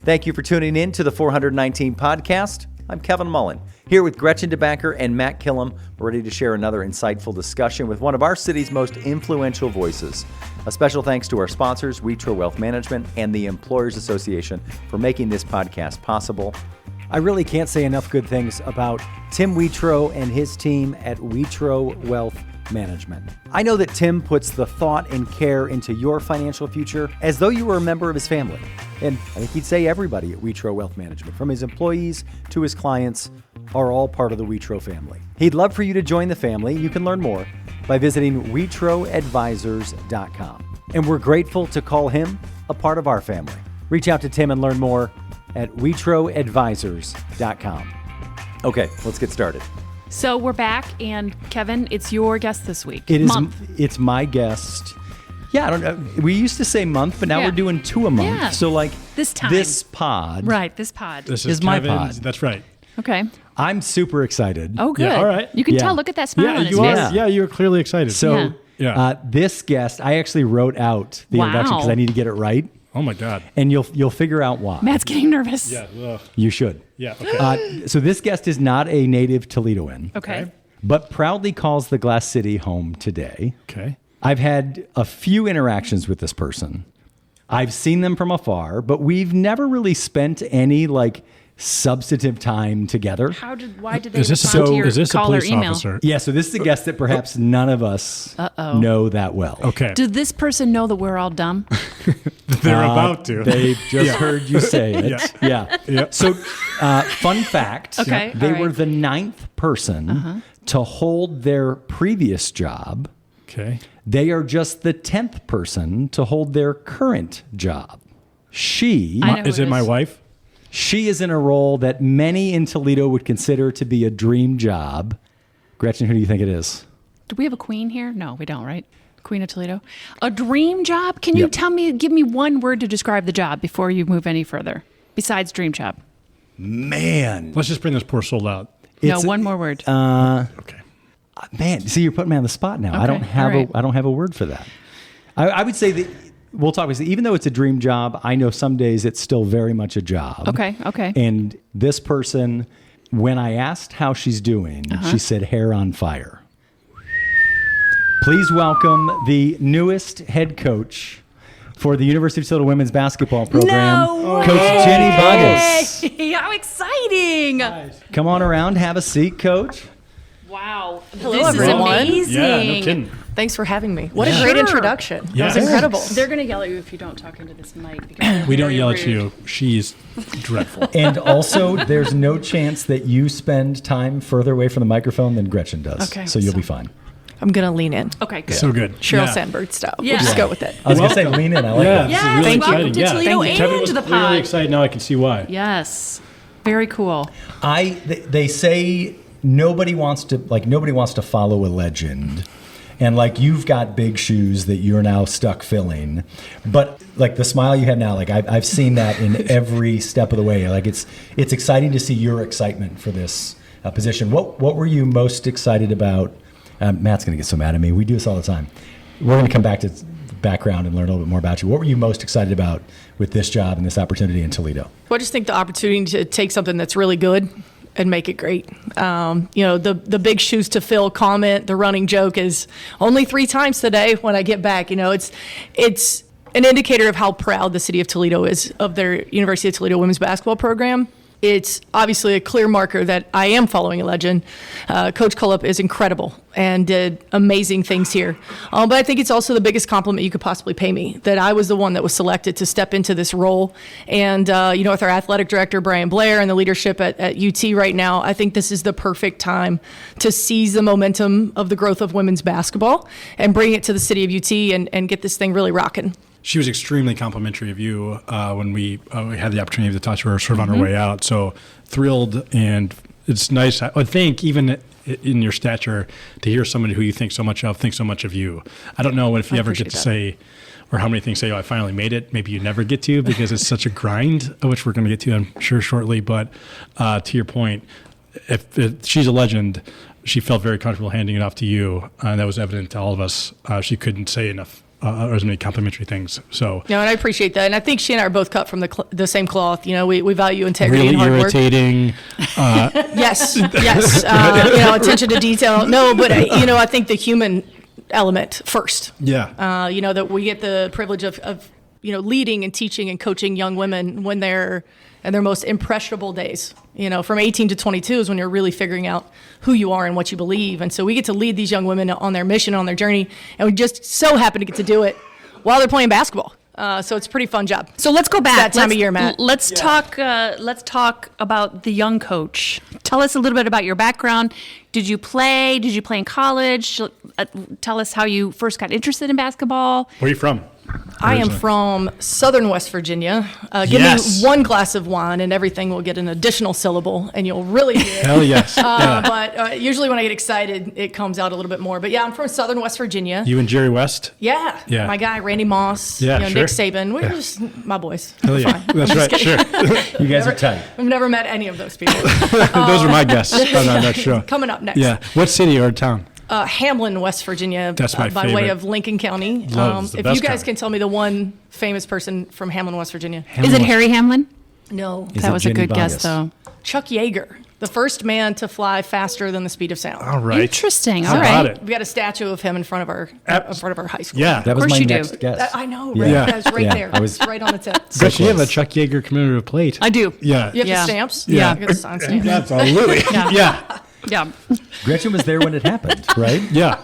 Thank you for tuning in to the 419 podcast. I'm Kevin Mullen, here with Gretchen DeBanker and Matt Killam, ready to share another insightful discussion with one of our city's most influential voices. A special thanks to our sponsors, Wheatro Wealth Management and the Employers Association, for making this podcast possible. I really can't say enough good things about Tim Wheatro and his team at Wheatro Wealth Management. I know that Tim puts the thought and care into your financial future as though you were a member of his family. And I think he'd say everybody at Wheatro Wealth Management, from his employees to his clients, are all part of the Wheatro family. He'd love for you to join the family. You can learn more by visiting wheatroadvisors.com. And we're grateful to call him a part of our family. Reach out to Tim and learn more at wheatroadvisors.com. Okay, let's get started. So we're back, and Kevin, it's your guest this week. It's my guest. Yeah, I don't know. We used to say month, but now we're doing two a month. Yeah. So like this time. This pod. Right, this pod. This is my pod. That's right. Okay. I'm super excited. Oh, good. Yeah, all right. You can Yeah. tell. Look at that smile on his you face. are. Yeah, you are clearly excited. So Yeah. this guest, I actually wrote out the introduction because I need to get it right. Oh my God. And you'll figure out why. Matt's getting nervous. Yeah. Ugh. You should. Yeah. Okay. So this guest is not a native Toledoan, Okay. but proudly calls the Glass City home today. Okay. I've had a few interactions with this person. I've seen them from afar, but we've never really spent any substantive time together. Why did they Is this respond to your a call or police email? officer? Yeah, so this is a guest that perhaps none of us know that well. Okay. Did this person know that we're all dumb? They're about to. They just heard you say it. Yeah. Yeah. So, fun fact, Okay, they all were right. the 9th person to hold their previous job. Okay. They are just the 10th person to hold their current job. She I know Is who it my is. wife? She is in a role that many in Toledo would consider to be a dream job. Gretchen, who do you think it is? Do we have a queen here? No, we don't, right? Queen of Toledo. A dream job? Can you Yep. give me one word to describe the job before you move any further, besides dream job? Man. Let's just bring this poor soul out. It's- one more word. Okay. Man, see, you're putting me on the spot now. I Okay, don't have all right. I don't have a word for that. I would say that we'll talk. Even though it's a dream job, I know some days it's still very much a job. Okay. And this person, when I asked how she's doing, she said hair on fire. Please welcome the newest head coach for the University of Toledo women's basketball program, No Coach way! Ginny Boggess. Hey, how exciting! Come on around, have a seat, Coach. Wow. Hello, this everyone. is amazing. Yeah. No kidding. Thanks for having me. What Yeah. a great Sure. introduction. That Yes. was incredible. They're going to yell at you if you don't talk into this mic. Because We don't very yell at rude. you. She's dreadful. And also, there's no chance that you spend time further away from the microphone than Gretchen does. Okay, So you'll so- be fine. I'm going to lean in. Okay, good. So good. Sheryl Yeah. Sandberg style. Yeah. We'll just go with it. I was going to say lean in. I like Yeah. that. This is Yes, really welcome exciting. to Yeah. Toledo Thank you. and Kevin was to the clearly pod. excited. Now I can see why. Yes. Very cool. They say nobody wants to follow a legend. And you've got big shoes that you're now stuck filling, but the smile you have now, I've seen that in every step of the way. It's exciting to see your excitement for this position. What were you most excited about? Matt's going to get so mad at me. We do this all the time. We're going to come back to background and learn a little bit more about you. What were you most excited about with this job and this opportunity in Toledo? Well, I just think the opportunity to take something that's really good and make it great. The big shoes to fill comment, the running joke is only 3 times today when I get back. It's an indicator of how proud the city of Toledo is of their University of Toledo women's basketball program. It's obviously a clear marker that I am following a legend. Coach Cullup is incredible and did amazing things here. But I think it's also the biggest compliment you could possibly pay me, that I was the one that was selected to step into this role. And, with our athletic director, Brian Blair, and the leadership at UT right now, I think this is the perfect time to seize the momentum of the growth of women's basketball and bring it to the city of UT and get this thing really rocking. She was extremely complimentary of you when we had the opportunity to talk to her sort of on her way out. So thrilled, and it's nice, I think, even in your stature, to hear somebody who you think so much of you. I don't know if you ever get to say, or how many things say, I finally made it. Maybe you never get to, because it's such a grind, which we're going to get to, I'm sure, shortly. But to your point, if she's a legend, she felt very comfortable handing it off to you, and that was evident to all of us. She couldn't say enough or as many complimentary things. So No, and I appreciate that. And I think she and I are both cut from the same cloth. You know, we value integrity really and hard work. irritating. Yes, yes. Attention to detail. No, but I think the human element first. Yeah. That we get the privilege of leading and teaching and coaching young women when they're in their most impressionable days. From 18 to 22 is when you're really figuring out who you are and what you believe. And so we get to lead these young women on their mission, on their journey, and we just so happen to get to do it while they're playing basketball. So it's a pretty fun job. So let's go back. That time of year, Matt. Let's talk. Let's talk about the young coach. Tell us a little bit about your background. Did you play? Did you play in college? Tell us how you first got interested in basketball. Where are you from? I am from southern West Virginia. Give Yes. me one glass of wine and everything will get an additional syllable and you'll really hear it. Hell yes. Yeah. But usually when I get excited, it comes out a little bit more. But yeah, I'm from southern West Virginia. You and Jerry West? Yeah. Yeah. My guy, Randy Moss, Yeah, Nick sure. Saban. We're just my boys. Hell yeah. Fine. That's right. Sure. You guys are tight. I've never met any of those people. Those are my guests on that show. Coming up next. Yeah. What city or town? Hamlin, West Virginia, That's my by way favorite. of Lincoln County. Loves the If best you guys county. can tell me the one famous person from Hamlin, West Virginia. Is it Harry Hamlin? No. Is That it was a Ginny good guess, Boggess? though. Chuck Yeager, the first man to fly faster than the speed of sound. All right. Interesting. How All about right. it? We got a statue of him in front of our high school. Yeah. That was course my you do. next guess. I know, Yeah. right? Yeah. That's right Yeah, there. I was- It's right on the tip. So But you have a close. Chuck Yeager commemorative plate. I do. Yeah. You have Yeah. the stamps? Yeah. You got the signed stamps. Absolutely. Yeah. Yeah. Gretchen was there when it happened, right? Yeah.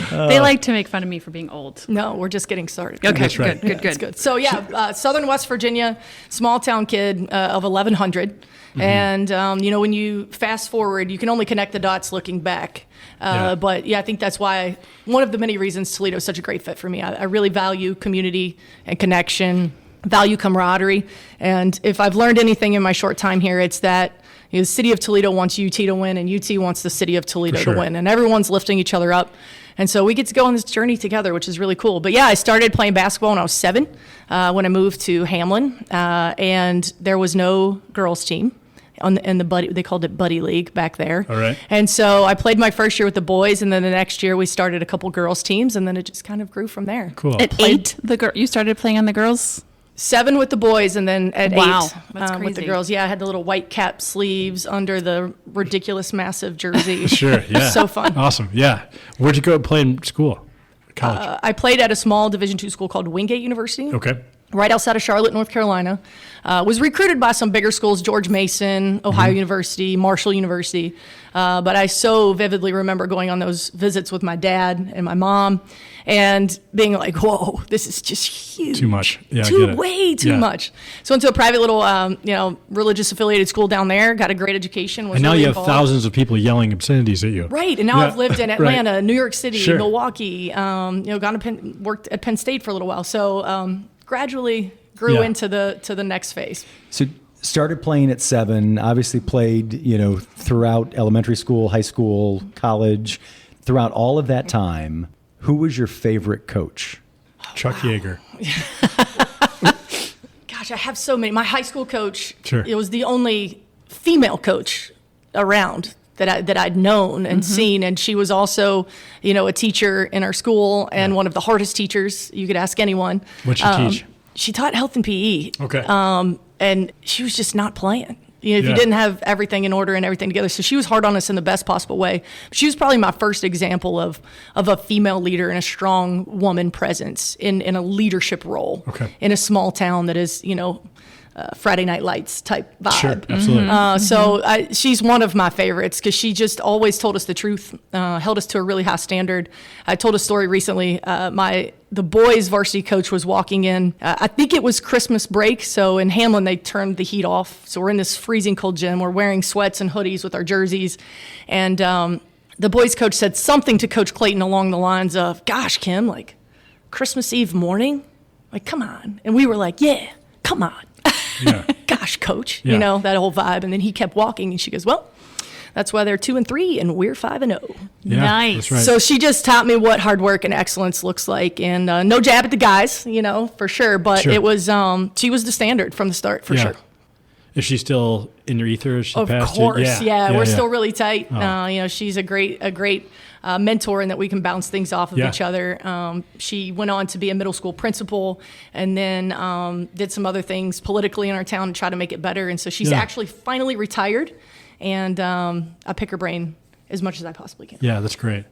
They like to make fun of me for being old. No, we're just getting started. Okay, That's right. good. That's good. So yeah, southern West Virginia, small town kid of 1,100. And, when you fast forward, you can only connect the dots looking back. Yeah. But yeah, I think that's why one of the many reasons Toledo is such a great fit for me. I really value community and connection, value camaraderie. And if I've learned anything in my short time here, it's that the city of Toledo wants UT to win and UT wants the city of Toledo sure. to win. And everyone's lifting each other up. And so we get to go on this journey together, which is really cool. But yeah, I started playing basketball when I was 7 when I moved to Hamlin. And there was no girls team. In the buddy, they called it buddy league back there. All right. And so I played my first year with the boys, and then the next year we started a couple girls teams, and then it just kind of grew from there. Cool. At 8, you started playing on the girls? 7 with the boys, and then at Wow, 8 that's with the crazy. girls. Yeah, I had the little white cap sleeves under the ridiculous massive jersey. Sure. Yeah. So fun. Awesome. Yeah. Where'd you go play in school? College. I played at a small Division II school called Wingate University. Okay. Right outside of Charlotte, North Carolina. Was recruited by some bigger schools, George Mason, Ohio University, Marshall University. But I so vividly remember going on those visits with my dad and my mom and being like, whoa, this is just huge. Too much. Yeah, I get it. Way too Yeah. much. So went to a private little, religious affiliated school down there, got a great education. Was And now really you have involved. thousands of people yelling obscenities at you. Right, and now Yeah. I've lived in Right. Atlanta, New York City, Sure. Milwaukee. Worked at Penn State for a little while. So gradually grew Yeah. into the next phase. So started playing at 7, obviously played, throughout elementary school, high school, college. Throughout all of that time, who was your favorite coach? Chuck Yeager. Gosh, I have so many. My high school coach, Sure. it was the only female coach around that I'd known and seen, and she was also, a teacher in our school and one of the hardest teachers you could ask anyone. What'd she teach? She taught health and PE. Okay. And she was just not playing. If Yeah. you didn't have everything in order and everything together. So she was hard on us in the best possible way. She was probably my first example of a female leader and a strong woman presence in a leadership role Okay. in a small town that is, Friday Night Lights type vibe. Sure. Absolutely. So she's one of my favorites because she just always told us the truth, held us to a really high standard. I told a story recently. The boys' varsity coach was walking in. I think it was Christmas break. So in Hamlin, they turned the heat off. So we're in this freezing cold gym. We're wearing sweats and hoodies with our jerseys. And the boys' coach said something to Coach Clayton along the lines of, gosh, Kim, like Christmas Eve morning? Like, come on. And we were like, yeah, come on. Yeah. Gosh, coach, Yeah. that whole vibe. And then he kept walking and she goes, well, that's why they're 2-3 and we're 5-0. Yeah, Nice. That's right. So she just taught me what hard work and excellence looks like. And no jab at the guys, for sure. But Sure. it was, she was the standard from the start for Yeah. sure. Is she still in your ether? Is she Of passed course, it? yeah. We're still really tight. She's a great mentor in that we can bounce things off of each other. She went on to be a middle school principal and then did some other things politically in our town to try to make it better. And so she's actually finally retired, and I pick her brain as much as I possibly can. Yeah, that's great.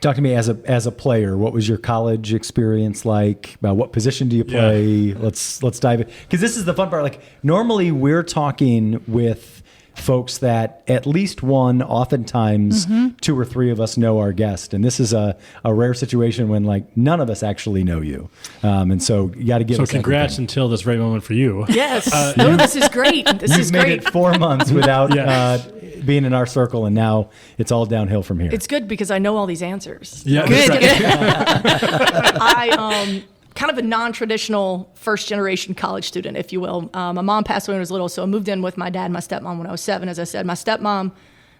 Talk to me as a player. What was your college experience like? What position do you play? Yeah. Let's dive in, because this is the fun part. Like, normally we're talking with folks that at least one, oftentimes two or three of us know our guest, and this is a rare situation when like none of us actually know you, and so you got to give. So us congrats everything. until this very moment for you. Yes. This is great. You've made it 4 months without being in our circle, and now it's all downhill from here. It's good because I know all these answers. Yeah, Good. that's right. I kind of a non-traditional first-generation college student, if you will. My mom passed away when I was little, so I moved in with my dad and my stepmom when I was 7. As I said, my stepmom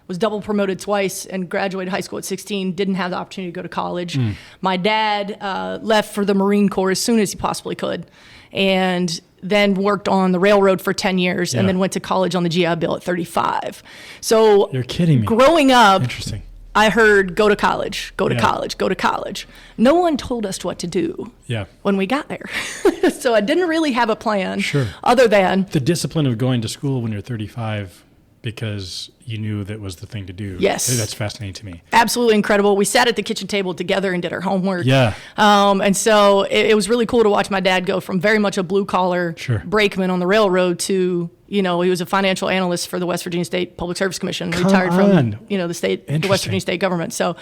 was double promoted twice and graduated high school at 16, didn't have the opportunity to go to college. My dad left for the Marine Corps as soon as he possibly could, and then worked on the railroad for 10 years and then went to college on the GI Bill at 35. So You're kidding me. Growing up, Interesting. I heard go to college, go to college, go to college. No one told us what to do when we got there. So I didn't really have a plan other than The discipline of going to school when you're 35 because you knew that was the thing to do. Yes. That's fascinating to me. absolutely incredible. We sat at the kitchen table together and did our homework. Yeah. And so it was really cool to watch my dad go from very much a blue collar brakeman on the railroad to, he was a financial analyst for the West Virginia State Public Service Commission, retired from, the West Virginia state government. So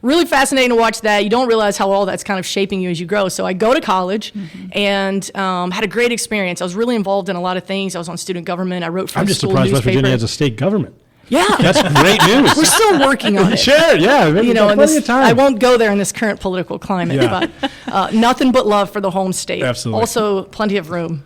really fascinating to watch that. You don't realize how all that's kind of shaping you as you grow. So I go to college and had a great experience. I was really involved in a lot of things. I was on student government. I wrote for I'm the just school surprised West newspaper. Virginia has a state government. Yeah. That's great news. We're still working on it. Sure, yeah. And plenty of time. I won't go there in this current political climate, but nothing but love for the home state. Absolutely. Also, plenty of room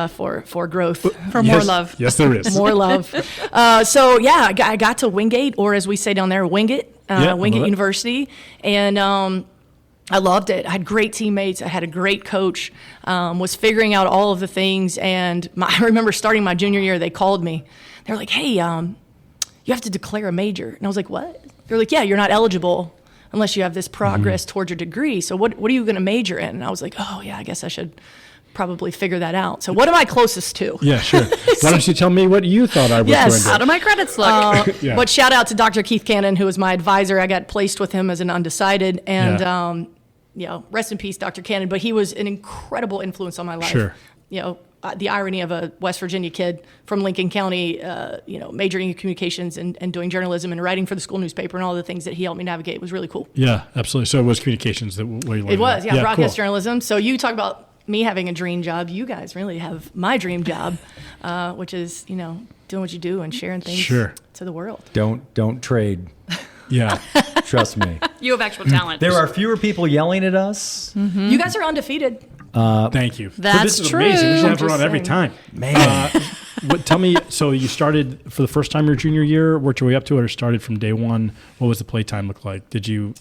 for growth. For more love. Yes, there is. More love. I got to Wingate, or as we say down there, Wingate, Wingate University. And I loved it. I had great teammates. I had a great coach, was figuring out all of the things. And I remember starting my junior year, they called me. They were like, hey, you have to declare a major. And I was like, what? They're like, yeah, you're not eligible unless you have this progress towards your degree. So what are you going to major in? And I was like, oh, yeah, I guess I should probably figure that out. So what am I closest to? Yeah, sure. Why don't you tell me what you thought I was going to do? How do my credits look? But shout out to Dr. Keith Cannon, who was my advisor. I got placed with him as an undecided. And, rest in peace, Dr. Cannon. But he was an incredible influence on my life. Sure. The irony of a West Virginia kid from Lincoln County, majoring in communications and doing journalism and writing for the school newspaper and all the things that he helped me navigate was really cool. Yeah, absolutely. So it was communications that where you learned It was, that. broadcast Cool. journalism. So you talk about me having a dream job. You guys really have my dream job, which is, doing what you do and sharing things to the world. Don't trade. Yeah. Trust me. You have actual talent. There are fewer people yelling at us. You guys are undefeated. Thank you. That's this is true. amazing. We should have her Just on every saying. time. Man. Tell me, so you started for the first time your junior year, worked your way up to it, or started from day one? What was the playtime look like? Did you...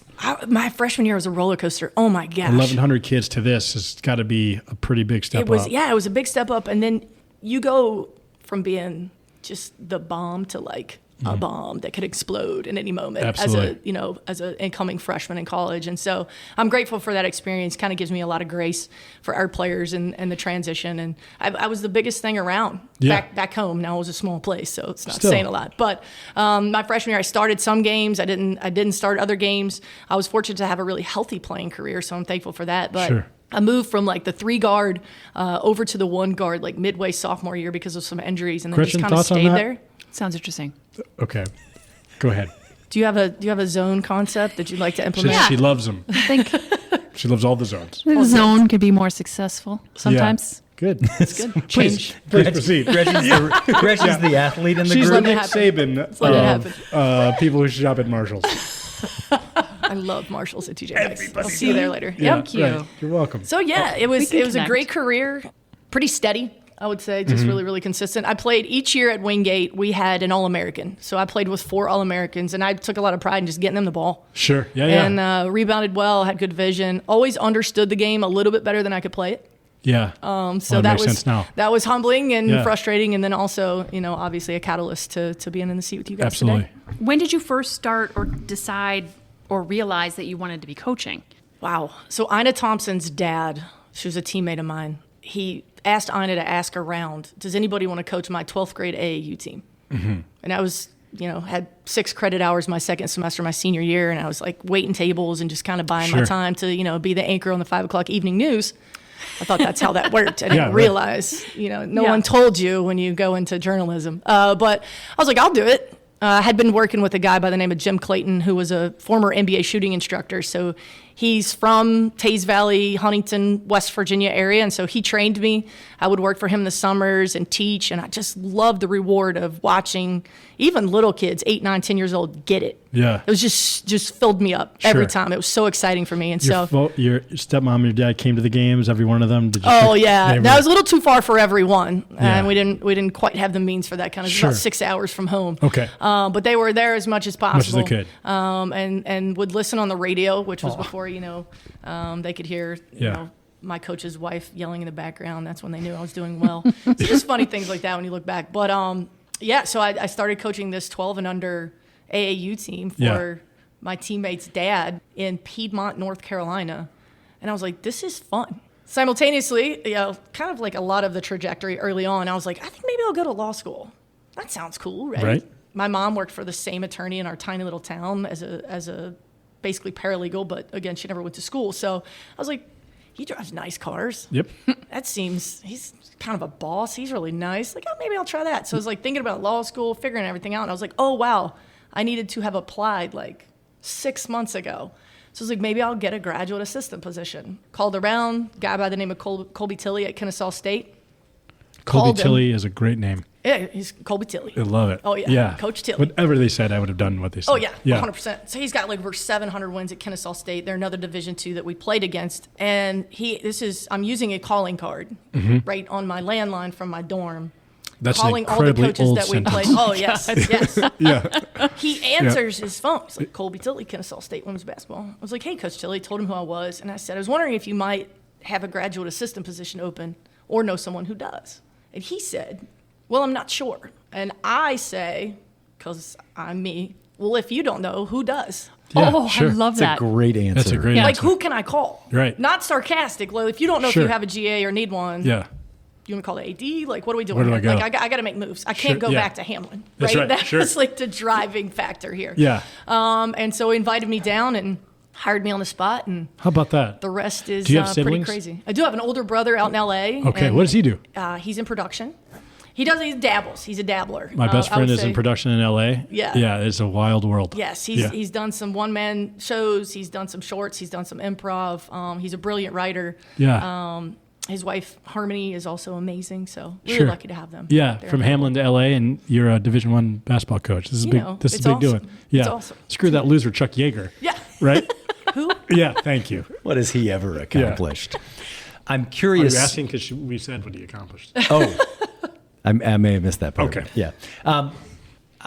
My freshman year was a roller coaster. Oh my gosh. 1,100 kids to this has got to be a pretty big step It was, up. it was a big step up. And then you go from being just the bomb to like a bomb that could explode in any moment Absolutely. as an incoming freshman in college. And so I'm grateful for that experience. Kind of gives me a lot of grace for our players and the transition. And I was the biggest thing around back home. Now it was a small place, so it's not saying a lot. But my freshman year, I started some games. I didn't start other games. I was fortunate to have a really healthy playing career, so I'm thankful for that. But I moved from like the 3 guard over to the 1 guard like midway sophomore year because of some injuries, and then Christian, just kind of thoughts on stayed that? there. Sounds interesting. Okay. Go ahead. Do you have a zone concept that you'd like to implement? She loves them. I think She loves all the zones. the zone could be more successful sometimes. Good. It's good. Please proceed. Gretchen's the athlete in the She's group. the Nick Saban let it of people who shop at Marshall's. I love Marshalls at TJ Maxx. I'll see you there later. Yeah, Yep. you. You're welcome. So yeah, it was can a connect. great career, pretty steady. I would say just really, really consistent. I played each year at Wingate. We had an All-American, so I played with 4 All-Americans, and I took a lot of pride in just getting them the ball. Sure. Yeah. And rebounded well, had good vision. Always understood the game a little bit better than I could play it. Yeah. So That that makes was sense now. that was humbling and Yeah. frustrating, and then also, obviously a catalyst to being in the seat with you guys Absolutely. today. When did you first start or decide or realize that you wanted to be coaching? Wow. So Ina Thompson's dad, she was a teammate of mine. He asked Ina to ask around, does anybody want to coach my 12th grade AAU team? Mm-hmm. And I was, had 6 credit hours my second semester, my senior year, and I was like waiting tables and just kind of buying my Sure. time to, be the anchor on the 5 o'clock evening news. I thought that's how that worked. I didn't Yeah, right. realize, no one told you when you go into journalism. But I was like, I'll do it. I had been working with a guy by the name of Jim Clayton, who was a former NBA shooting instructor. So he's from Taze Valley, Huntington, West Virginia area. And so he trained me. I would work for him in the summers and teach. And I just loved the reward of watching even little kids, 8, 9, 10 years old, get it. Yeah. It was just filled me up every Sure. time. It was so exciting for me. And Your stepmom and your dad came to the games, every one of them? Did you Oh pick- yeah, they that were- was a little too far for everyone, Yeah. and we didn't quite have the means for that kind of. Sure. About 6 hours from home. Okay. But they were there as much as possible. Much as they could. And would listen on the radio, which was before they could hear Yeah. my coach's wife yelling in the background. That's when they knew I was doing well. So just funny things like that when you look back. But so I started coaching this 12 and under AAU team for Yeah. my teammate's dad in Piedmont, North Carolina. And I was like, this is fun. Simultaneously, kind of like a lot of the trajectory early on, I was like, I think maybe I'll go to law school. That sounds cool, right? Right. My mom worked for the same attorney in our tiny little town as a basically paralegal, but again, she never went to school. So I was like, he drives nice cars. Yep. He's kind of a boss. He's really nice. Like, oh, maybe I'll try that. So I was like thinking about law school, figuring everything out. And I was like, oh, wow, I needed to have applied like 6 months ago. So I was like, maybe I'll get a graduate assistant position. Called around, guy by the name of Colby Tilley at Kennesaw State. Colby Called him. Tilley is a great name. Yeah, he's Colby Tilley. I love it. Oh, yeah. Yeah. Coach Tilley. Whatever they said, I would have done what they said. Oh, yeah, 100%. So he's got like over 700 wins at Kennesaw State. They're another Division II that we played against. And I'm using a calling card right on my landline from my dorm. That's calling an all the incredibly coaches old that we sentence. played. Oh, yes, yes. Yeah. He answers his phone. It's like, Colby Tilley, Kennesaw State women's basketball. I was like, hey, Coach Tilley, told him who I was. And I said, I was wondering if you might have a graduate assistant position open or know someone who does. And he said, well, I'm not sure. And I say, because I'm me, well, if you don't know, who does? Yeah, Oh, sure. I love That's that. a great answer. That's a great Like, answer. who can I call? Right. Not sarcastic. Well, if you don't know if Sure. you have a GA or need one, Yeah. you want to call the AD? Like, what are we doing Where do here? I go? Like, I got to make moves. I can't Sure, go yeah. back to Hamlin. That's right, That sure. was like the driving factor here. Yeah. And so he invited me down and hired me on the spot, and How about that? the rest is Do you have pretty siblings? crazy. I do have an older brother out in LA. Okay. and, What does he do? He's in production. He dabbles. He's a dabbler. My best I would friend is say. in production in LA. Yeah. Yeah. It's a wild world. Yes, Yeah. he's done some one-man shows. He's done some shorts. He's done some improv. He's a brilliant writer. Yeah. His wife Harmony is also amazing. So really Sure. lucky to have them. Yeah, there. from Hamlin to LA, and you're a Division I basketball coach. This is You big. know, This is it's big awesome. doing. Yeah, It's awesome. Screw that loser, Chuck Yeager. Yeah. Right. Who? Yeah. Thank you. What has he ever accomplished? I'm Are curious. you asking because we said what he accomplished? Oh, I may have missed that part. Okay. Yeah.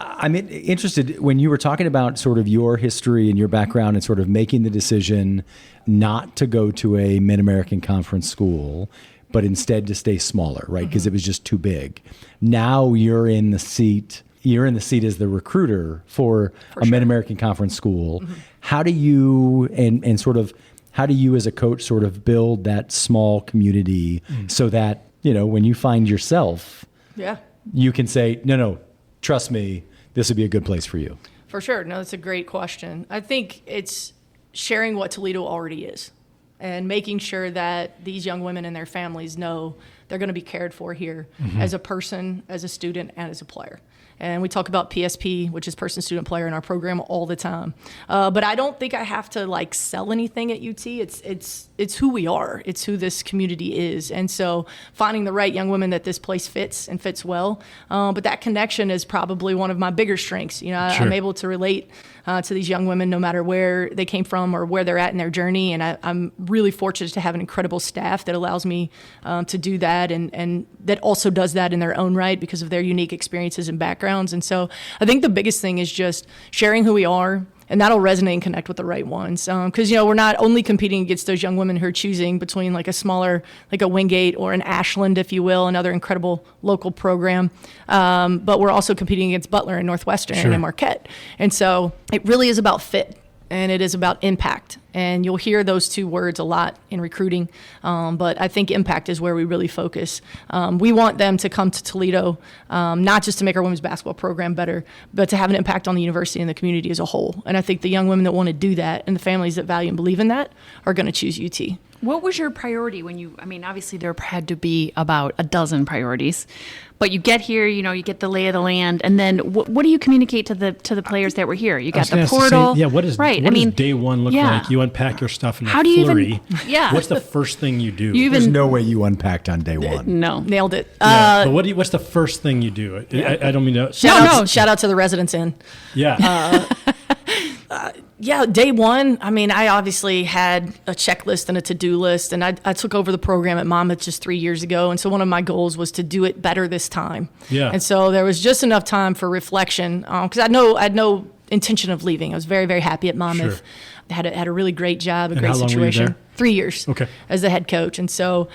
I'm interested when you were talking about sort of your history and your background and sort of making the decision not to go to a Mid-American Conference school, but instead to stay smaller, right? Because it was just too big. Now you're in the seat. You're in the seat as the recruiter for a Mid-American Conference school. How do you and sort of how do you as a coach sort of build that small community so that when you find yourself, Yeah. you can say, no, trust me, this would be a good place for you. For sure. No, that's a great question. I think it's sharing what Toledo already is and making sure that these young women and their families know they're going to be cared for here as a person, as a student, and as a player. And we talk about PSP, which is person, student, player in our program all the time. But I don't think I have to like sell anything at UT. It's who we are. It's who this community is. And so finding the right young women that this place fits and fits well. But that connection is probably one of my bigger strengths. Sure. I'm able to relate to these young women no matter where they came from or where they're at in their journey. And I'm really fortunate to have an incredible staff that allows me to do that and that also does that in their own right because of their unique experiences and backgrounds. And so I think the biggest thing is just sharing who we are, and that'll resonate and connect with the right ones. Because, we're not only competing against those young women who are choosing between like a smaller, like a Wingate or an Ashland, if you will, another incredible local program. But we're also competing against Butler and Northwestern and Marquette. And so it really is about fit. And it is about impact. And you'll hear those two words a lot in recruiting. But I think impact is where we really focus. We want them to come to Toledo, not just to make our women's basketball program better, but to have an impact on the university and the community as a whole. And I think the young women that want to do that and the families that value and believe in that are going to choose UT. What was your priority when obviously there had to be about a dozen priorities, but you get here, you get the lay of the land, and then what do you communicate to the players that were here? You got the portal. What does day one look like? You unpack your stuff in a flurry. What's the first thing you do? There's no way you unpacked on day one. No. Nailed it. But what's the first thing you do? I don't mean to. Shout out to the Residence Inn. Yeah. Day one, I obviously had a checklist and a to-do list, and I took over the program at Monmouth just 3 years ago, and so one of my goals was to do it better this time. Yeah. And so there was just enough time for reflection, because I had no intention of leaving. I was very, very happy at Monmouth. Sure. Had a really great job, great situation. How long were you there? 3 years. Okay. As the head coach, and so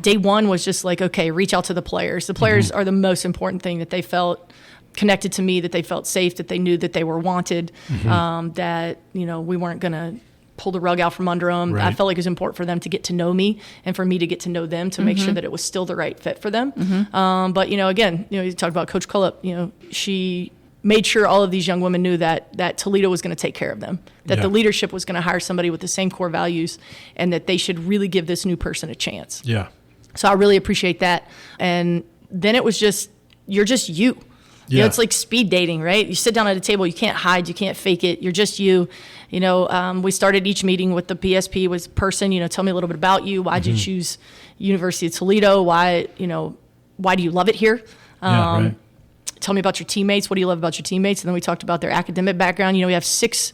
day one was just like, okay, reach out to the players. The players are the most important thing, that they felt connected to me, that they felt safe, that they knew that they were wanted, that, we weren't going to pull the rug out from under them. Right. I felt like it was important for them to get to know me and for me to get to know them to make sure that it was still the right fit for them. But, again, you talked about Coach Cullip, she made sure all of these young women knew that Toledo was going to take care of them, that the leadership was going to hire somebody with the same core values, and that they should really give this new person a chance. Yeah. So I really appreciate that. And then it was just, you're just you. It's like speed dating, right? You sit down at a table, you can't hide, you can't fake it. You're just you. We started each meeting with the PSP was person, tell me a little bit about you. Why'd you choose University of Toledo? Why do you love it here? Right. Tell me about your teammates. What do you love about your teammates? And then we talked about their academic background. We have six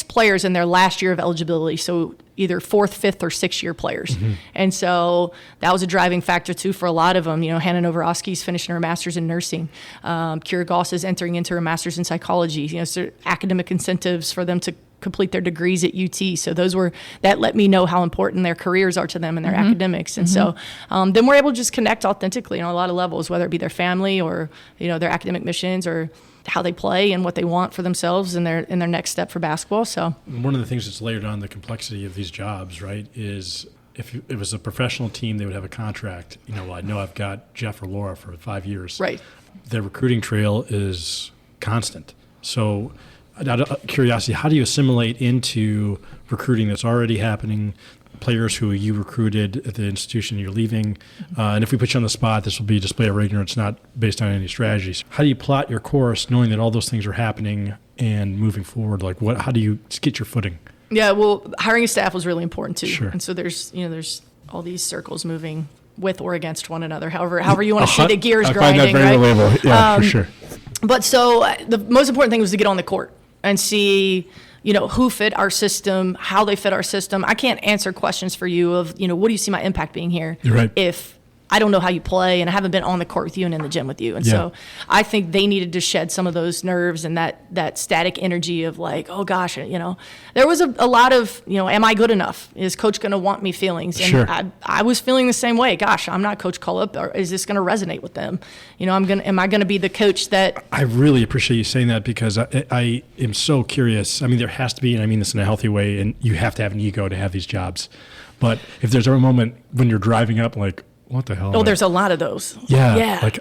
players in their last year of eligibility, so either fourth, fifth, or sixth-year players. And so that was a driving factor, too, for a lot of them. Hannah Novoroski's finishing her master's in nursing. Kira Goss is entering into her master's in psychology. So academic incentives for them to complete their degrees at UT. So that let me know how important their careers are to them and their academics. And so then we're able to just connect authentically on a lot of levels, whether it be their family or, their academic missions or how they play and what they want for themselves and their next step for basketball. So one of the things that's layered on the complexity of these jobs, right, is if it was a professional team, they would have a contract. I know I've got Jeff or Laura for 5 years. Right. The recruiting trail is constant. So out of curiosity, how do you assimilate into recruiting that's already happening, players who you recruited at the institution you're leaving? And if we put you on the spot, this will be a display of ignorance, not based on any strategies. How do you plot your course knowing that all those things are happening and moving forward? How do you get your footing? Yeah, well, hiring a staff was really important too. Sure. And so there's all these circles moving with or against one another, however you want to see the gears grinding. I find that very relatable. Yeah, for sure. But so the most important thing was to get on the court and see who fit our system, how they fit our system. I can't answer questions for you of, what do you see my impact being here? You're right. If I don't know how you play and I haven't been on the court with you and in the gym with you. And so I think they needed to shed some of those nerves and that static energy of like, oh gosh, there was a lot of, am I good enough? Is coach going to want me feelings? And sure. I was feeling the same way. Gosh, I'm not Coach Cullip. Or is this going to resonate with them? Am I going to be the coach that? I really appreciate you saying that, because I am so curious. There has to be, and I mean this in a healthy way, and you have to have an ego to have these jobs. But if there's ever a moment when you're driving up, like, what the hell? Oh, there's a lot of those. Yeah. Like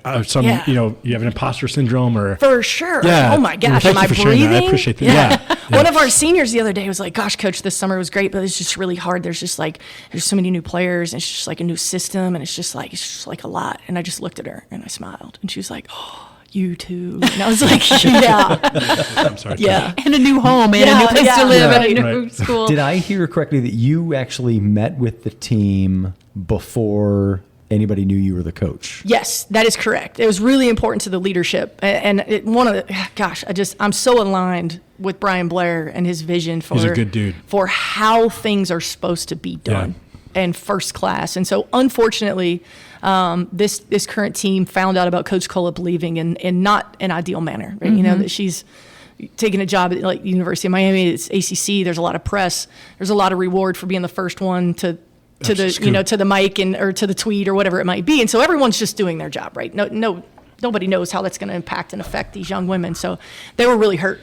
you have an imposter syndrome or. For sure. Yeah. Oh my gosh. Well, am I breathing? I appreciate that. Yeah. One of our seniors the other day was like, gosh, coach, this summer was great, but it's just really hard. There's so many new players, and it's just like a new system, and it's just like a lot. And I just looked at her and I smiled, and she was like, oh, you too. And I was like, yeah. I'm sorry. Yeah. And a new home and a new place to live and a new Right. school. Did I hear correctly that you actually met with the team before anybody knew you were the coach? Yes, that is correct. It was really important to the leadership. I'm so aligned with Brian Blair and his vision for He's a good dude. For how things are supposed to be done and first class. And so unfortunately, this current team found out about Coach Cullip leaving in not an ideal manner, right? That she's taking a job at like University of Miami, it's ACC. There's a lot of press. There's a lot of reward for being the first one to the mic or to the tweet or whatever it might be. And so everyone's just doing their job, right? Nobody knows how that's going to impact and affect these young women. So they were really hurt,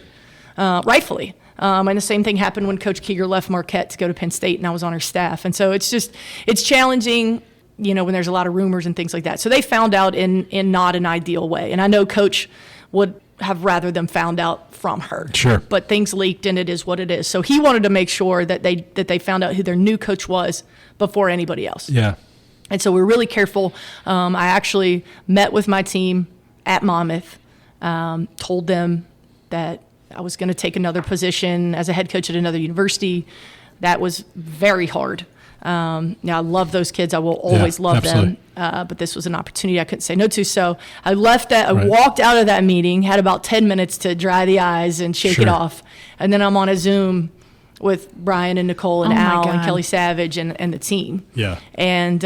rightfully. And the same thing happened when Coach Keeger left Marquette to go to Penn State, and I was on her staff. And so it's challenging, when there's a lot of rumors and things like that. So they found out in not an ideal way. And I know Coach would have rather them found out from her. Sure. But things leaked, and it is what it is. So he wanted to make sure that they found out who their new coach was before anybody else. Yeah. And so we're really careful. I actually met with my team at Monmouth, told them that I was going to take another position as a head coach at another university. That was very hard. Now, I love those kids. I will always love them. But this was an opportunity I couldn't say no to. So I left that. I walked out of that meeting, had about 10 minutes to dry the eyes and shake it off. And then I'm on a Zoom with Brian and Nicole and Al and Kelly Savage and the team. Yeah. And,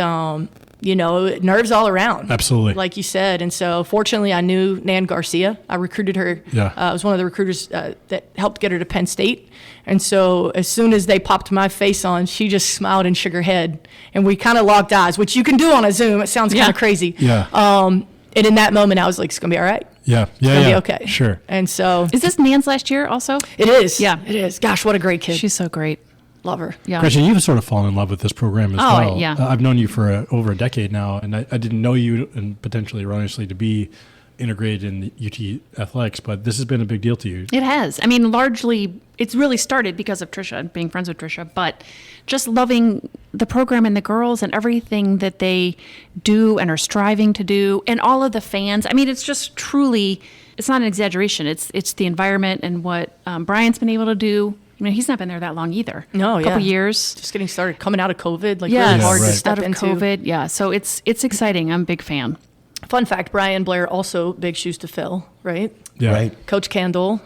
nerves all around. Absolutely. Like you said. And so fortunately I knew Nan Garcia. I recruited her. Yeah. I was one of the recruiters that helped get her to Penn State. And so as soon as they popped my face on, she just smiled and shook her head. And we kind of locked eyes, which you can do on a Zoom. It sounds kind of crazy. Yeah. And in that moment I was like, it's going to be all right. Yeah. It's going to be okay. Sure. And so. Is this Nan's last year also? It is. Yeah. It is. Gosh, what a great kid. She's so great. Love her. Yeah. Gretchen, you've sort of fallen in love with this program as well. Yeah. I've known you for over a decade now, and I didn't know you, and potentially erroneously, to be integrated in the UT athletics, but this has been a big deal to you. It has. I mean, largely, it's really started because of Trisha and being friends with Trisha, but just loving the program and the girls and everything that they do and are striving to do, and all of the fans. I mean, it's just truly, it's not an exaggeration. It's the environment and what Brian's been able to do. I mean, he's not been there that long either. No, a couple years. Just getting started, coming out of COVID, really Yes, hard to step out of into. COVID. Yeah, so it's exciting. I'm a big fan. Fun fact, Brian Blair, also big shoes to fill, right? Yeah. Right. Coach Kendall,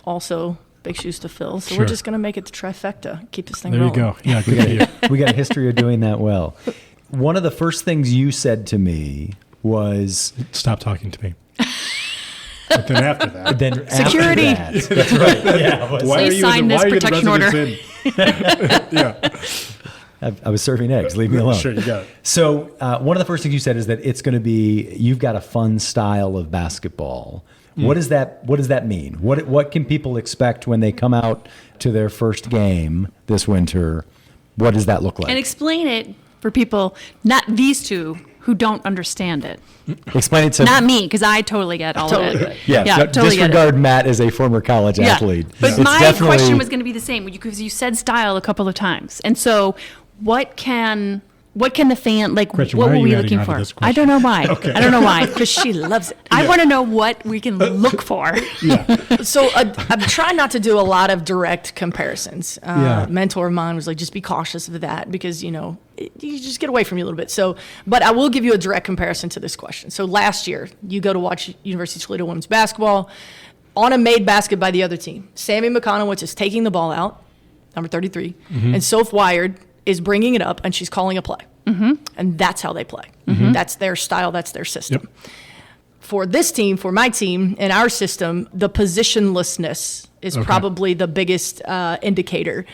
also big shoes to fill. So we're Sure. just going to make it to trifecta, keep this thing There rolling. you go. Yeah, good for you. We got a history of doing that well. One of the first things you said to me was, Stop talking to me. But then after that, then Security. after that, that's right. Yeah, was- So you signed this protection order. I was serving eggs. Leave me alone. Sure, you got it. So one of the first things you said is that it's going to be, you've got a fun style of basketball. What does that mean? What can people expect when they come out to their first game this winter? What does that look like? And explain it for people, not these two, who don't understand it. Explain it to Not me, because I totally get all Totally of get it. it. Yeah, totally get it. disregard Matt as a former college athlete. But It's my definitely- question was going to be the same because you said style a couple of times, and so what can the fan like? Gretchen, what why are were we you adding looking on to for? this I don't know why. I don't know why. Because she loves it. I want to know what we can look for. So I'm trying not to do a lot of direct comparisons. Yeah. Mentor of mine was like, just be cautious of that because, you just get away from you a little bit. So, but I will give you a direct comparison to this question. So last year, you go to watch University of Toledo women's basketball on a made basket by the other team. Sammy McConowitz is taking the ball out, number 33, and Soph Wired is bringing it up, and she's calling a play. And that's how they play. That's their style. That's their system. Yep. For this team, for my team, in our system, the positionlessness is probably the biggest indicator.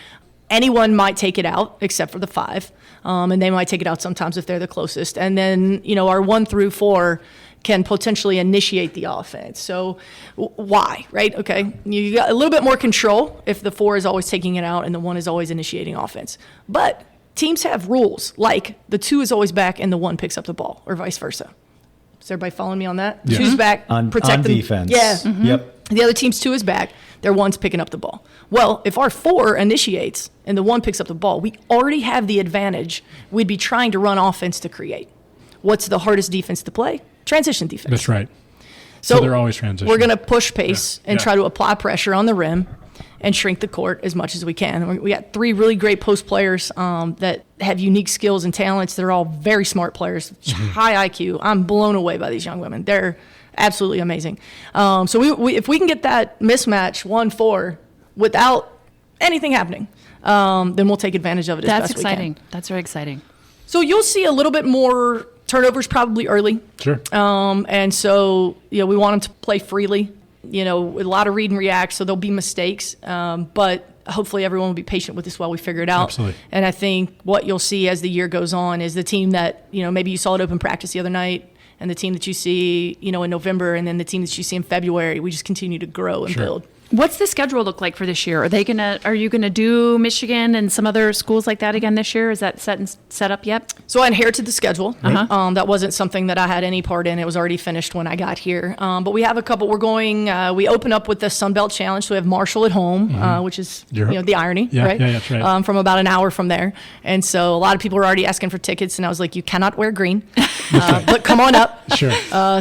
Anyone might take it out except for the 5, and they might take it out sometimes if they're the closest. And then, our 1 through 4 can potentially initiate the offense. So why, right? Okay, you got a little bit more control if the 4 is always taking it out and the 1 is always initiating offense. But teams have rules, like the 2 is always back and the 1 picks up the ball, or vice versa. Is everybody following me on that? Yes. 2's back, on protect them. defense. Yeah. Yep. The other team's 2 is back. Their 1's picking up the ball. Well, if our 4 initiates and the 1 picks up the ball, we already have the advantage. We'd be trying to run offense to create. What's the hardest defense to play? Transition defense. That's right. So they're always transitioning. We're going to push pace and Yeah. try to apply pressure on the rim and shrink the court as much as we can. We got 3 really great post players that have unique skills and talents. They're all very smart players, high IQ. I'm blown away by these young women. They're absolutely amazing. So we if we can get that mismatch 1-4 without anything happening, then we'll take advantage of it as That's best we can. exciting. That's very exciting. So you'll see a little bit more turnovers probably early. Sure. And so, we want them to play freely. a lot of read and react, so there'll be mistakes. But hopefully everyone will be patient with us while we figure it out. Absolutely. And I think what you'll see as the year goes on is the team that, maybe you saw at open practice the other night, and the team that you see, in November, and then the team that you see in February, we just continue to grow and build. What's the schedule look like for this year? Are you gonna do Michigan and some other schools like that again this year? Is that set up yet? So I inherited the schedule. That wasn't something that I had any part in. It was already finished when I got here. But we have a couple. We're going. We open up with the Sun Belt Challenge. So we have Marshall at home, which is the irony, right? Yeah, that's right. From about an hour from there, and so a lot of people were already asking for tickets, and I was like, you cannot wear green, but come on up. Sure.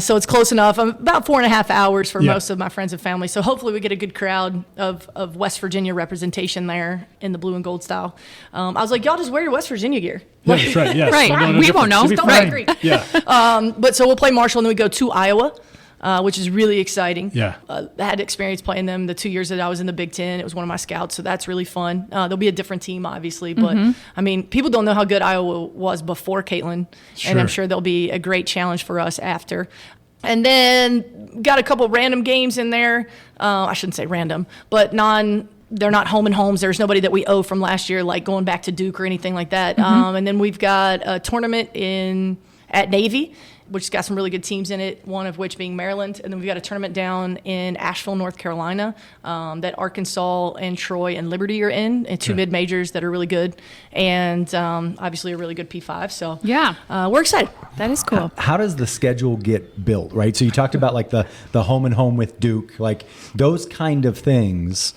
So it's close enough. About 4.5 hours for most of my friends and family. So hopefully we get a good crowd of West Virginia representation there in the blue and gold style. I was like, y'all just wear your West Virginia gear. Yeah, that's right. Yes. Right. No We won't know. Don't wear green. Yeah. But so we'll play Marshall, and then we go to Iowa, which is really exciting. Yeah. I had experience playing them the 2 years that I was in the Big Ten. It was one of my scouts, so that's really fun. There'll be a different team, obviously, but people don't know how good Iowa was before Caitlin, and I'm sure there'll be a great challenge for us after. And then got a couple random games in there. I shouldn't say random, but they're not home and homes. There's nobody that we owe from last year, like going back to Duke or anything like that. And then we've got a tournament at Navy, which has got some really good teams in it, one of which being Maryland. And then we've got a tournament down in Asheville, North Carolina, that Arkansas and Troy and Liberty are in, and two mid-majors that are really good. And obviously a really good P5. So we're excited. That is cool. How does the schedule get built, right? So you talked about like the home and home with Duke, like those kind of things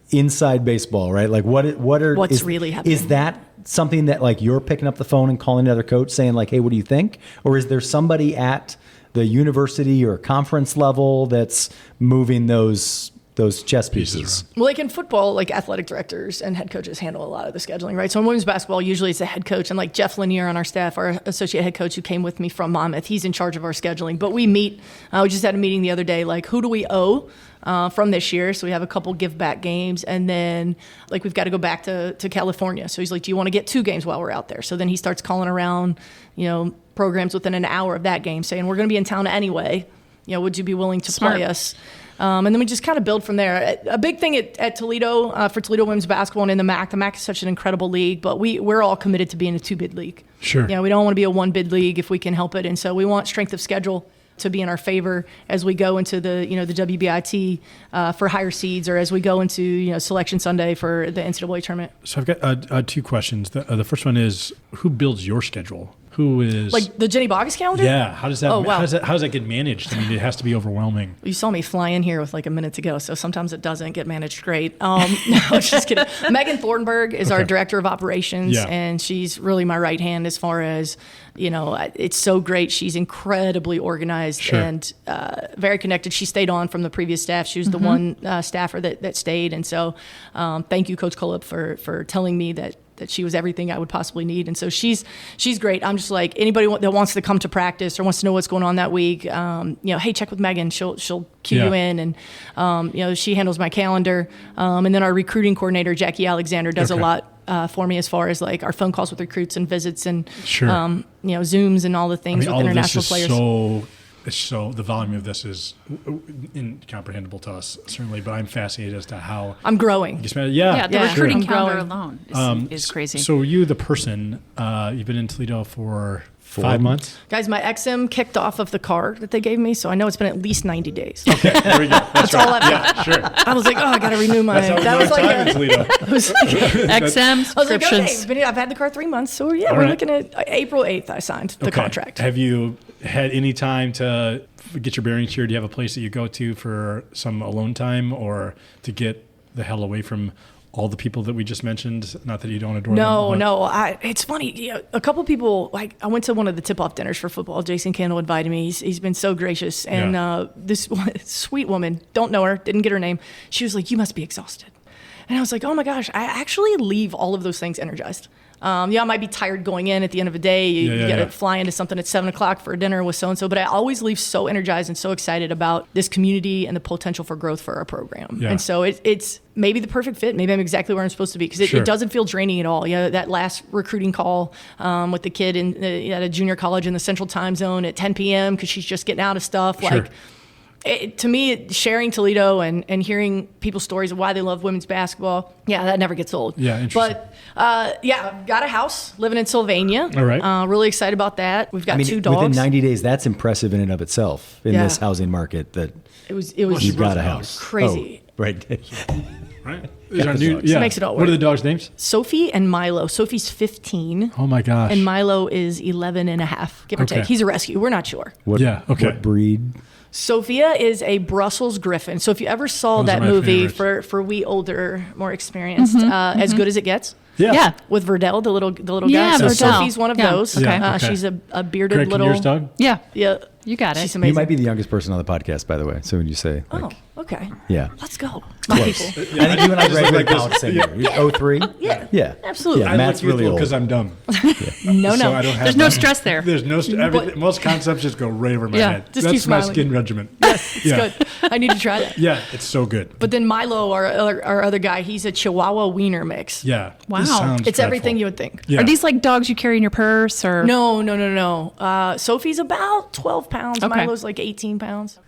inside baseball, right? Like what's really happening? Is that something that like you're picking up the phone and calling another coach saying like, hey, what do you think? Or is there somebody at the university or conference level that's moving those chess pieces? Well, like in football, like athletic directors and head coaches handle a lot of the scheduling, right? So in women's basketball, usually it's a head coach, and like Jeff Lanier on our staff, our associate head coach who came with me from Monmouth, he's in charge of our scheduling. But we meet, we just had a meeting the other day, like who do we owe from this year? So we have a couple give back games, and then like we've got to go back to California. So he's like, do you want to get 2 games while we're out there? So then he starts calling around, programs within an hour of that game saying, we're going to be in town anyway. Would you be willing to play us? And then we just kind of build from there. A big thing at Toledo, for Toledo women's basketball and in the MAC is such an incredible league, but we're all committed to being a 2-bid league. Sure. We don't want to be a 1-bid league if we can help it. And so we want strength of schedule to be in our favor as we go into the WBIT for higher seeds, or as we go into Selection Sunday for the NCAA tournament. So I've got 2 questions. The first one is, who builds your schedule? Who is like the Ginny Boggess calendar? Yeah. How does that? Oh, wow. How does that get managed? I mean, it has to be overwhelming. You saw me fly in here with like a minute to go, so sometimes it doesn't get managed great. No, just kidding. Megan Thornburg is our director of operations, and she's really my right hand as far as it's so great. She's incredibly organized and very connected. She stayed on from the previous staff. She was the one staffer that stayed, and so thank you, Coach Colip, for telling me that she was everything I would possibly need. And so she's great. I'm just like, anybody that wants to come to practice or wants to know what's going on that week, hey, check with Megan. She'll cue you in. And, she handles my calendar. And then our recruiting coordinator, Jackie Alexander, does a lot for me as far as like our phone calls with recruits and visits and, Zooms and all the things with international players. So the volume of this is incomprehensible to us, certainly, but I'm fascinated as to how I'm growing. The recruiting calendar alone is crazy. So you, the person, you've been in Toledo for 5 months? Guys, my XM kicked off of the card that they gave me, so I know it's been at least 90 days. Okay, there we go. That's all I've got. Yeah, sure. I was like, I got to renew my... That was like time in Toledo. XM subscriptions. I was like, okay, I've had the card 3 months, so we're looking at April 8th I signed the contract. Have you had any time to get your bearings here? Do you have a place that you go to for some alone time, or to get the hell away from all the people that we just mentioned? Not that you don't adore them. No. It's funny. A couple people, like I went to one of the tip-off dinners for football. Jason Candle invited me. He's been so gracious. And this sweet woman, don't know her, didn't get her name. She was like, you must be exhausted. And I was like, oh my gosh, I actually leave all of those things energized. I might be tired going in at the end of the day. You got to fly into something at 7:00 for dinner with so-and-so. But I always leave so energized and so excited about this community and the potential for growth for our program. Yeah. And so it's maybe the perfect fit. Maybe I'm exactly where I'm supposed to be, because it doesn't feel draining at all. That last recruiting call with the kid at a junior college in the Central Time Zone at 10 p.m. because she's just getting out of stuff. Sure. Like, To me, sharing Toledo and hearing people's stories of why they love women's basketball, that never gets old. Yeah, interesting. But I've got a house living in Sylvania. All right. Really excited about that. We've got 2 dogs. Within 90 days, that's impressive in and of itself in this housing market that It was you've got a house. crazy. Oh, right. Right. Yeah, Our new, dogs. yeah. Makes it all What are work. the dogs' names? Sophie and Milo. Sophie's 15. Oh my gosh. And Milo is 11 and a half, give or Okay. take. He's a rescue. We're not sure. What, Yeah, okay. What breed? Sophia is a Brussels Griffin. So if you ever saw Those are that my movie favorites. for we older, more experienced, As Good as It Gets, Yeah. with Verdell, the little Yeah, guy. So Verdell. Sophie's one of Yeah. those. Okay. Yeah, okay. She's a bearded Greg, can little. yours dog? Yeah. Yeah, You got it. she's amazing. You might be the youngest person on the podcast, by the way. So when you say, like, Oh, okay. yeah. Let's go, my people. I think you and I graduated this. college same year. You're 03? Yeah. Yeah. Absolutely. Yeah, I Matt's look really youthful old. because I'm dumb. No, So I don't have There's no that. stress there. There's no most concepts just go right over my Yeah, head. just keep That's my smiling. skin regimen. It's good. I need to try that. Yeah, it's so good. But then Milo, our other guy, he's a Chihuahua Wiener mix. Yeah. Wow. This sounds It's everything dreadful. you would think. Yeah. Are these like dogs you carry in your purse or? No. Sophie's about 12 pounds. Okay. Milo's like 18 pounds.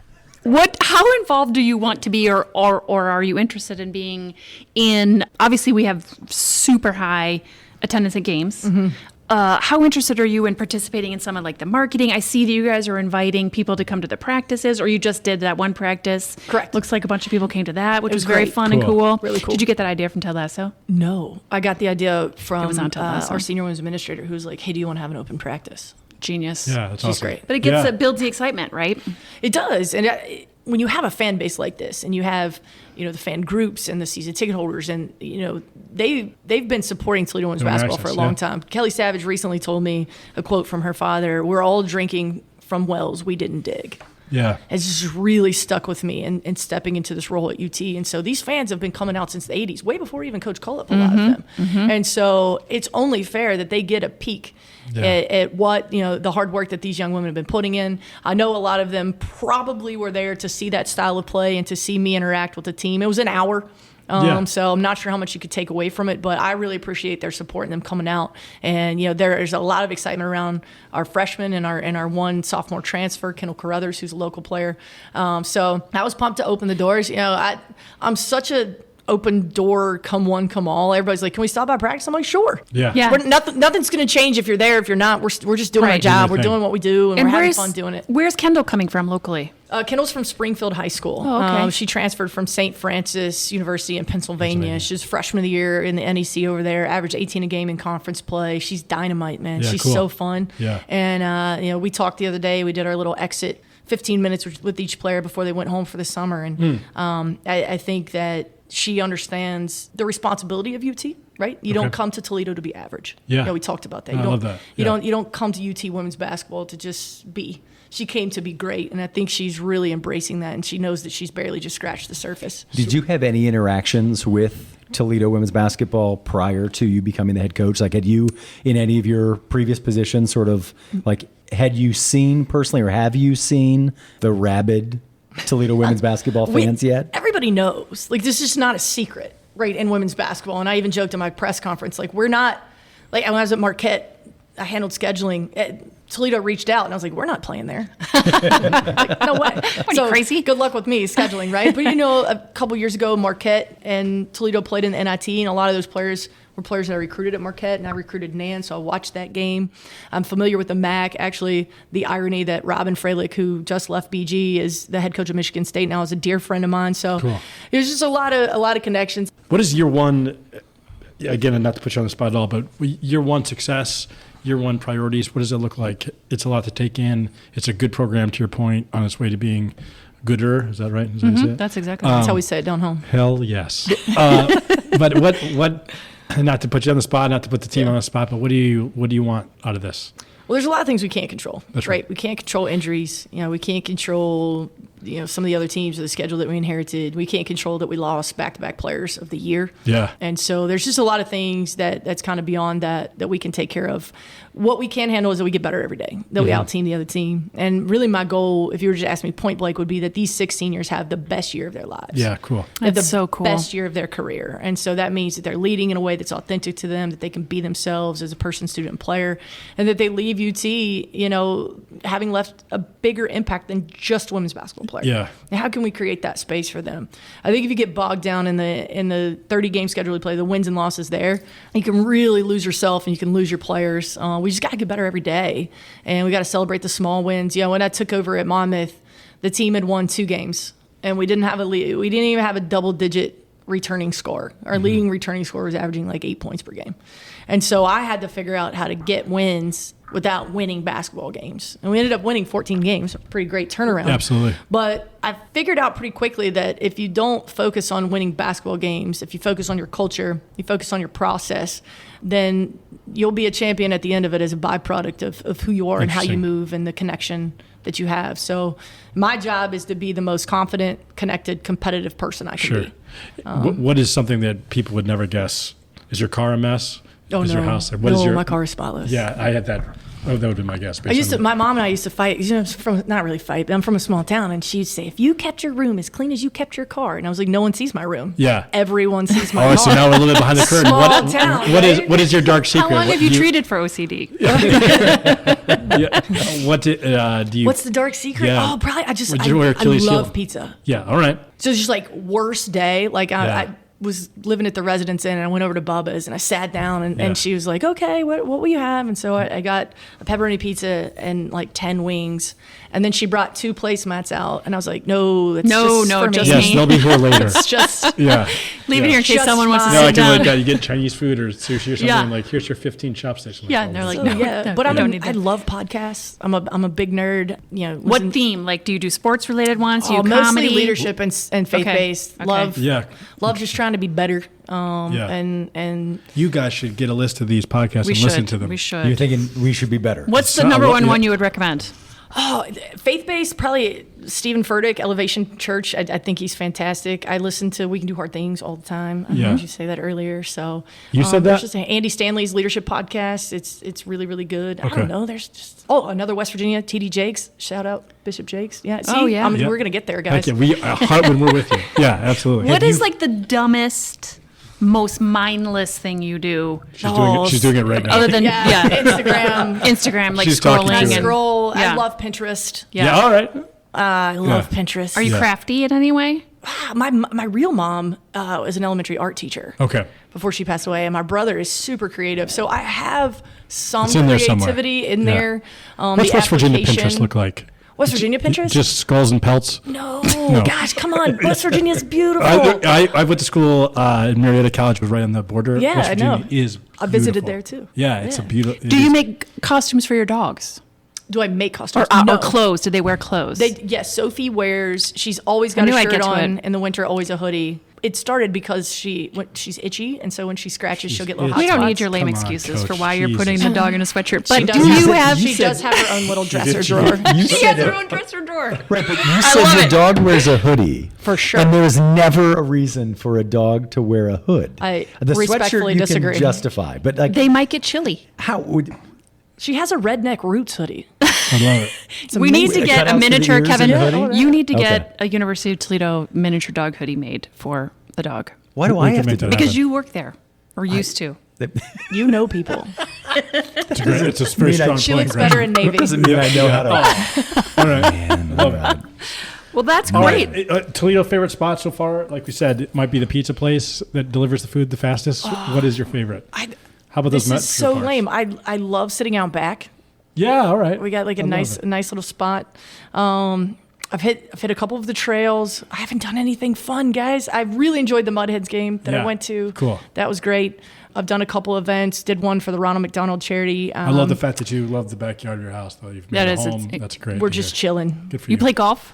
How involved do you want to be or are you interested in being in, obviously we have super high attendance at games. Mm-hmm. How interested are you in participating in some of like the marketing? I see that you guys are inviting people to come to the practices, or you just did that one practice. Correct. Looks like a bunch of people came to that, which It was was very great. fun and Cool. cool. Really cool. Did you get that idea from Ted Lasso? No. I got the idea from It was on Ted Lasso. our senior women's administrator who's like, hey, do you want to have an open practice? Genius. Yeah, that's She's awesome. great. But it Yeah. builds the excitement, right? It does. And when you have a fan base like this and you have, the fan groups and the season ticket holders and, they've been supporting Toledo women's Doing basketball for a access, long yeah. time. Kelly Savage recently told me a quote from her father, we're all drinking from wells we didn't dig. Yeah. It's just really stuck with me and stepping into this role at UT. And so these fans have been coming out since the 80s, way before even Coach Cullip, a lot of them. And so it's only fair that they get a peek at what, the hard work that these young women have been putting in. I know a lot of them probably were there to see that style of play and to see me interact with the team. It was an hour. Yeah. So I'm not sure how much you could take away from it, but I really appreciate their support and them coming out. And there's a lot of excitement around our freshmen and our one sophomore transfer, Kendall Carruthers, who's a local player. So I was pumped to open the doors. I'm such a open door, come one, come all. Everybody's like, can we stop by practice? I'm like, sure. Yeah. Yeah. Nothing's going to change if you're there. If you're not, we're just doing our Right. job. Doing We're your doing thing. what we do, and we're having fun doing it. Where's Kendall coming from locally? Kendall's from Springfield High School. Oh, okay. She transferred from St. Francis University in Pennsylvania. She's freshman of the year in the NEC over there, averaged 18 a game in conference play. She's dynamite, man. Yeah, She's cool. so fun. Yeah. And, we talked the other day. We did our little exit 15 minutes with each player before they went home for the summer. And I think that she understands the responsibility of UT, right? You don't come to Toledo to be average. Yeah. We talked about that. I love that. You Yeah. don't come to UT women's basketball to just be. She came to be great, and I think she's really embracing that, and she knows that she's barely just scratched the surface. Did you have any interactions with Toledo women's basketball prior to you becoming the head coach? Like, had you, in any of your previous positions, sort of like, had you seen personally, or have you seen the rabid Toledo women's basketball fans yet? Everybody knows. Like, this is not a secret, right, in women's basketball. And I even joked at my press conference, like, we're not, like, when I was at Marquette, I handled scheduling. Toledo reached out, and I was like, we're not playing there. Like, no way. What, are you crazy? Good luck with me scheduling, right? But, a couple years ago, Marquette and Toledo played in the NIT, and a lot of those players were players that I recruited at Marquette, and I recruited Nan, so I watched that game. I'm familiar with the MAC. Actually, the irony that Robin Freilich, who just left BG, is the head coach of Michigan State now, is a dear friend of mine. So Cool. there's just a lot of connections. What is year one, again, and not to put you on the spot at all, but year one success, year one priorities, what does it look like? It's a lot to take in. It's a good program, to your point, on its way to being gooder. Is that right? Is that how you say it? That's exactly That's how we say it down home. Hell yes. But what, not to put you on the spot, not to put the team on the spot, but what do you want out of this? Well, there's a lot of things we can't control. That's right. right. We can't control injuries. We can't control, some of the other teams or the schedule that we inherited. We can't control that we lost back-to-back players of the year. Yeah. And so there's just a lot of things that's kind of beyond that we can take care of. What we can handle is that we get better every day, that we out-team the other team. And really my goal, if you were to ask me point blank, would be that these 6 seniors have the best year of their lives. Yeah, cool. They have That's the so cool. best year of their career. And so that means that they're leading in a way that's authentic to them, that they can be themselves as a person, student, and player, and that they leave UT, having left a bigger impact than just women's basketball player. Yeah. And how can we create that space for them? I think if you get bogged down in the 30 game schedule we play, the wins and losses there, you can really lose yourself and you can lose your players. We just got to get better every day, and we got to celebrate the small wins. When I took over at Monmouth, the team had won 2 games, and we didn't even have a double-digit returning score. Our leading returning score was averaging like 8 points per game. And so I had to figure out how to get wins without winning basketball games. And we ended up winning 14 games, a pretty great turnaround. Absolutely. But I figured out pretty quickly that if you don't focus on winning basketball games, if you focus on your culture, you focus on your process, then you'll be a champion at the end of it as a byproduct of who you are and how you move and the connection that you have. So my job is to be the most confident, connected, competitive person I can be. What is something that people would never guess? Is your car a mess? Oh, is no. your house? My car is spotless. Yeah, I had that. Oh, that would be my guess. My mom and I used to fight. Not really fight, but I'm from a small town, and she'd say, "If you kept your room as clean as you kept your car," and I was like, "No one sees my room. Yeah, everyone sees my car." So now we're a little bit behind the curtain. Small town. What is your dark secret? How long have you treated for OCD? What do you? What's the dark secret? Yeah. Oh, probably I Achilles love heel? pizza. Yeah. All right. So it's just like worst day. Like I was living at the Residence Inn, and I went over to Bubba's and I sat down and she was like, "Okay, what will you have?" And so I got a pepperoni pizza and like 10 wings. And then she brought 2 placemats out, and I was like, "No, that's just for me." just Yes, me. they'll be here later. It's just Leave it here in case Just someone wants to mine. No, sit like down. you get Chinese food or sushi or something. Yeah. Like, here's your 15 chopsticks. I'm Yeah, oh, and they're like, So, no, yeah, no, but I don't need I that. love podcasts. I'm a big nerd. What theme? Like, do you do sports related ones? Do you mostly comedy? leadership and faith based. Okay. Love Yeah. love just trying to be better. Yeah. And You guys should get a list of these podcasts We and should. listen to them. We should. You're thinking we should be better. What's the So- number one yeah. one you would recommend? faith based, probably Stephen Furtick, Elevation Church. I think he's fantastic. I listen to We Can Do Hard Things all the time. I heard you say that earlier. So You said there's that? just Andy Stanley's leadership podcast. It's really, really good. I Okay. don't know. There's just another West Virginia, TD Jakes. Shout out Bishop Jakes. Yeah. See, Oh, yeah. Yeah. We're gonna get there, guys. Heck yeah, when we're with you. Yeah, absolutely. What is like the dumbest, most mindless thing you do? She's doing it right now. Other than Instagram. like She's talking scrolling to and it. Scroll. Yeah. I love Pinterest. Yeah, all right. I love Pinterest. Are you crafty in any way? My real mom was an elementary art teacher. Okay. Before she passed away, and my brother is super creative, so I have some It's in there somewhere. creativity in Yeah. there. What's The West Virginia application- Pinterest look like? West Virginia Pinterest? Just skulls and pelts? no, gosh, come on, West Virginia's beautiful. I went to school in Marietta College, was right on the border. Yeah, West I know. Virginia is I visited beautiful. there, too. Yeah, it's a Yeah. beautiful. Do you make costumes for your dogs? Do I make costumes? Or clothes? Do they wear clothes? Yes, Sophie wears. She's always got I knew a I'd shirt get to on. it. In the winter, always a hoodie. It started because she's itchy, and so when she scratches, she'll get little hot we don't spots. need your lame Come on, excuses Coach. for why you're Jesus. putting the dog in a sweatshirt. She But does do you have- have? She does have her own little dresser drawer. You She said has her it. own dresser drawer. Right, but you said love your it. dog wears a hoodie. For sure. And there's never a reason for a dog to wear a hood. I the respectfully sweatshirt you disagree. can justify, but like They might get chilly. how would She has a redneck roots hoodie. I love it. We need to amazing. get Cutouts a for the miniature, ears Kevin. and the hoodie? You need to Okay. get a University of Toledo miniature dog hoodie made for the dog why do We I can have to make do that that? because you work there or used to. You know people. It's great. It's a very mean, strong She point, looks right? better in Navy. Doesn't mean I know how to. All right. Man, all right. Well, that's All great. right. Toledo favorite spot so far? Like we said, it might be the pizza place that delivers the food the fastest. What is your favorite? How about those This is Metro so parks? lame. I love sitting out back. Yeah, all right. We got like a I love nice it. little spot. I've hit a couple of the trails. I haven't done anything fun, guys. I really enjoyed the Mudheads game that Yeah. I went to. Cool. That was great. I've done a couple events. Did one for the Ronald McDonald charity. I love the fact that you love the backyard of your house, though. You've made That a is- home. it's- That's great. We're to just hear. chilling. Good for You play golf?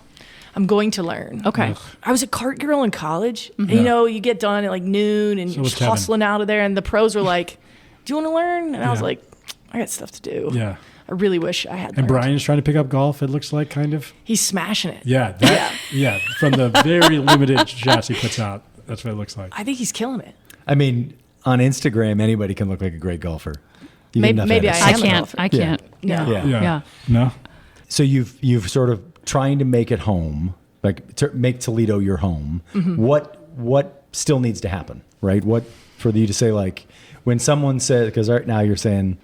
I'm going to learn. Okay. Ugh. I was a cart girl in college. And, Yeah. you get done at like noon and So you're was just Kevin. hustling out of there. And the pros were like, "Do you want to learn?" And I was Yeah. like, "I got stuff to do." Yeah. I really wish I had. And learned. Brian's trying to pick up golf, it looks like, kind of. He's smashing it. Yeah. Yeah. From the very limited shots he puts out, that's what it looks like. I think he's killing it. I mean, on Instagram, anybody can look like a great golfer. You get enough Maybe edits. I I am a can't. golfer. I can't. No. Yeah. Yeah. No? So you've sort of trying to make it home, like to make Toledo your home. Mm-hmm. What still needs to happen, right? What for you to say, like when someone says, because right now you're saying,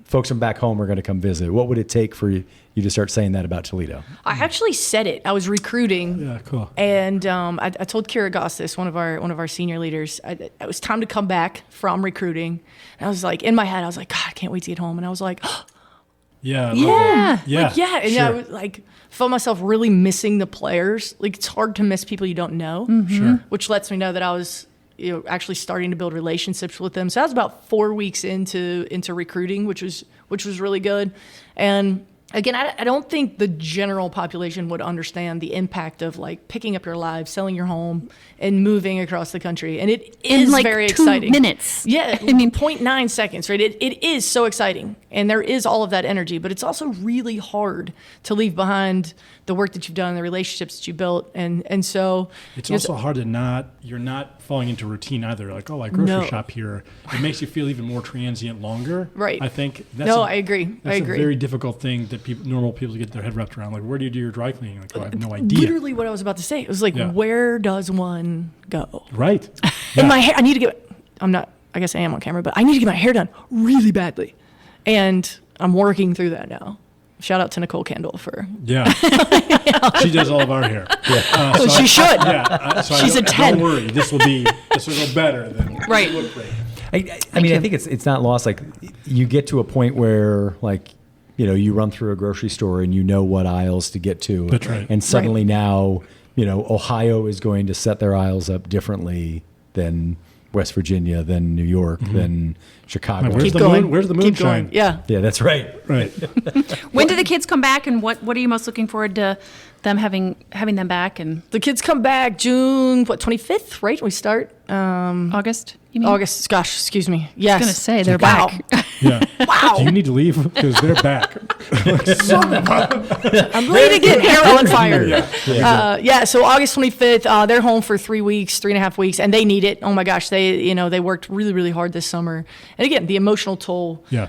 folks from back home are going to come visit. What would it take for you you just start saying that about Toledo? I actually said it. I was recruiting. Yeah, cool. And I told Kira Goss this, one of our senior leaders. It was time to come back from recruiting. And I was like, in my head, I was like, God, I can't wait to get home. And I was like, Yeah. Yeah. Yeah. like, yeah. And Sure. I was like, felt myself really missing the players. Like, it's hard to miss people you don't know. Sure. Which lets me know that I was actually starting to build relationships with them. So I was about 4 weeks into recruiting, which was really good. And again, I don't think the general population would understand the impact of like picking up your life, selling your home, and moving across the country. And it is In like very 2 exciting. minutes. Yeah, I mean, 0.9 seconds, right? It is so exciting, and there is all of that energy, but it's also really hard to leave behind the work that you've done, the relationships that you built, and so It's also hard to you're not falling into routine either. Like, oh, I grocery shop here. It makes you feel even more transient longer. Right. I think I agree. That's a very difficult thing that normal people get their head wrapped around. Like, where do you do your dry cleaning? Like, oh, I have no idea. Literally what I was about to say. It was like, Yeah. where does one go? Right. And my hair, I need to get, I guess I am on camera, but I need to get my hair done really badly. And I'm working through that now. Shout out to Nicole Kendall for. Yeah. She does all of our hair. Yeah. Well, she should. Yeah. She's a 10. Don't worry. This will go better than Right. look great. I mean, I think it's not lost. Like, you get to a point where, like, you run through a grocery store and you know what aisles to get to. That's right. And suddenly now, Ohio is going to set their aisles up differently than West Virginia, than New York, than Chicago. Where's Keep the going. moon? Where's the Keep moonshine? going. Yeah. Yeah, that's right. Right. when do the kids come back, and what are you most looking forward to them having them back? And The kids come back June 25th, right? We start August, you mean? August. Gosh, excuse me. Yes. I was gonna say they're Wow. back. Yeah. Wow. Do you need to leave? Because they're back. I'm ready to get hair on fire. So August 25th, they're home for 3 weeks, 3.5 weeks, and they need it. Oh my gosh, they worked really, really hard this summer. And again, the emotional toll. Yeah.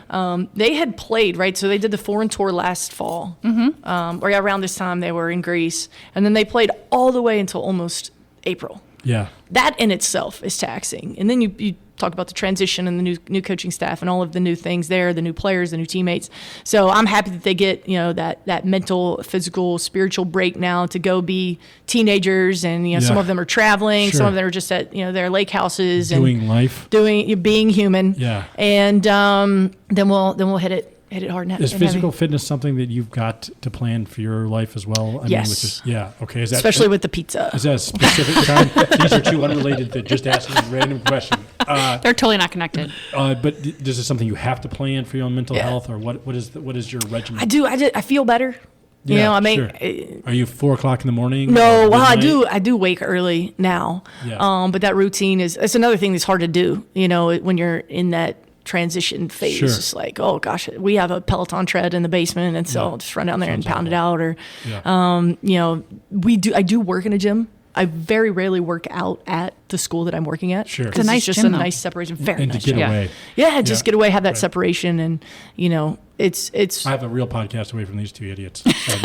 They had played, right? So they did the foreign tour last fall. Or around this time they were in Greece. And then they played all the way until almost April. Yeah. That in itself is taxing. And then you talk about the transition and the new coaching staff and all of the new things there, the new players, the new teammates. So I'm happy that they get, that mental, physical, spiritual break now to go be teenagers. And, some of them are traveling. Sure. Some of them are just at, their lake houses. Doing and life. being human. Yeah. And then we'll hit it hard. Is physical fitness something that you've got to plan for your life as well? Yes. Okay. Is that especially with the pizza. Is that a specific time? These are two unrelated that just asking a random question. They're totally not connected. But is this something you have to plan for your own mental Yeah. health, or what is your regimen? I do. I feel better. Yeah, sure. Are you 4:00 in the morning? No, or well, I midnight? do wake early now. Yeah. But that routine it's another thing that's hard to do, when you're in that transition phase. Sure. It's like, oh gosh, we have a Peloton tread in the basement, and so I'll just run down there and pound it out. Or, I do work in a gym. I very rarely work out at the school that I'm working at. Sure. It's It's a nice just gym, a though. nice separation. Very And to nice get gym. away. Yeah, just get away, have that Right. separation, and it's. I have a real podcast away from these two idiots. So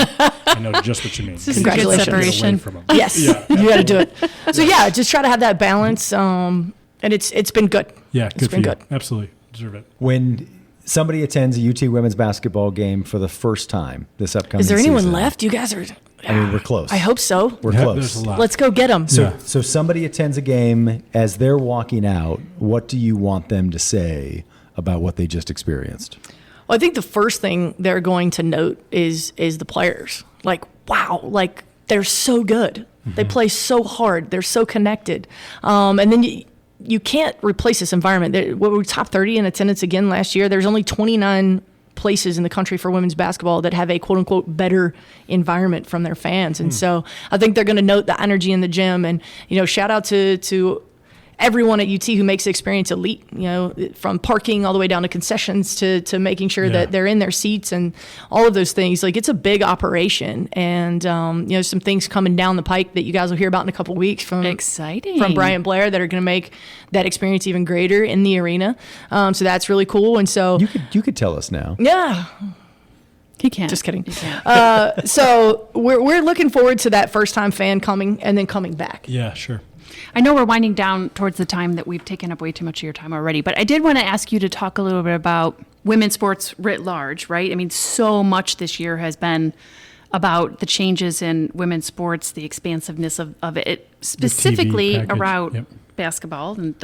I know just what you mean. This is a good Congratulations. Get away separation. from them. Yes, Yeah. you got to do it. So just try to have that balance, and it's been good. Yeah, It's good for been you. good. Absolutely. Deserve it. When somebody attends a UT women's basketball game for the first time this upcoming Is there anyone season, left? You guys are. I mean, we're close. I hope so. We're Yeah, close. there's a lot. Let's go get them. So, Yeah. so somebody attends a game. As they're walking out, what do you want them to say about what they just experienced? Well, I think the first thing they're going to note is the players. Like, wow, like they're so good. They play so hard. They're so connected. And then you can't replace this environment. We were top 30 in attendance again last year. There's only 29 places in the country for women's basketball that have a quote unquote better environment from their fans. And so I think they're going to note the energy in the gym, and, shout out to everyone at UT who makes the experience elite, from parking all the way down to concessions to making sure that they're in their seats and all of those things. Like, it's a big operation, and, some things coming down the pike that you guys will hear about in a couple of weeks from Exciting. from Brian Blair that are going to make that experience even greater in the arena. So that's really cool. And so, You could tell us now. yeah, He can't. just kidding. He can't. So we're looking forward to that first time fan coming and then coming back. Yeah, sure. I know we're winding down towards the time that we've taken up way too much of your time already, but I did want to ask you to talk a little bit about women's sports writ large, right? I mean, so much this year has been about the changes in women's sports, the expansiveness of it, specifically package. around Yep. basketball and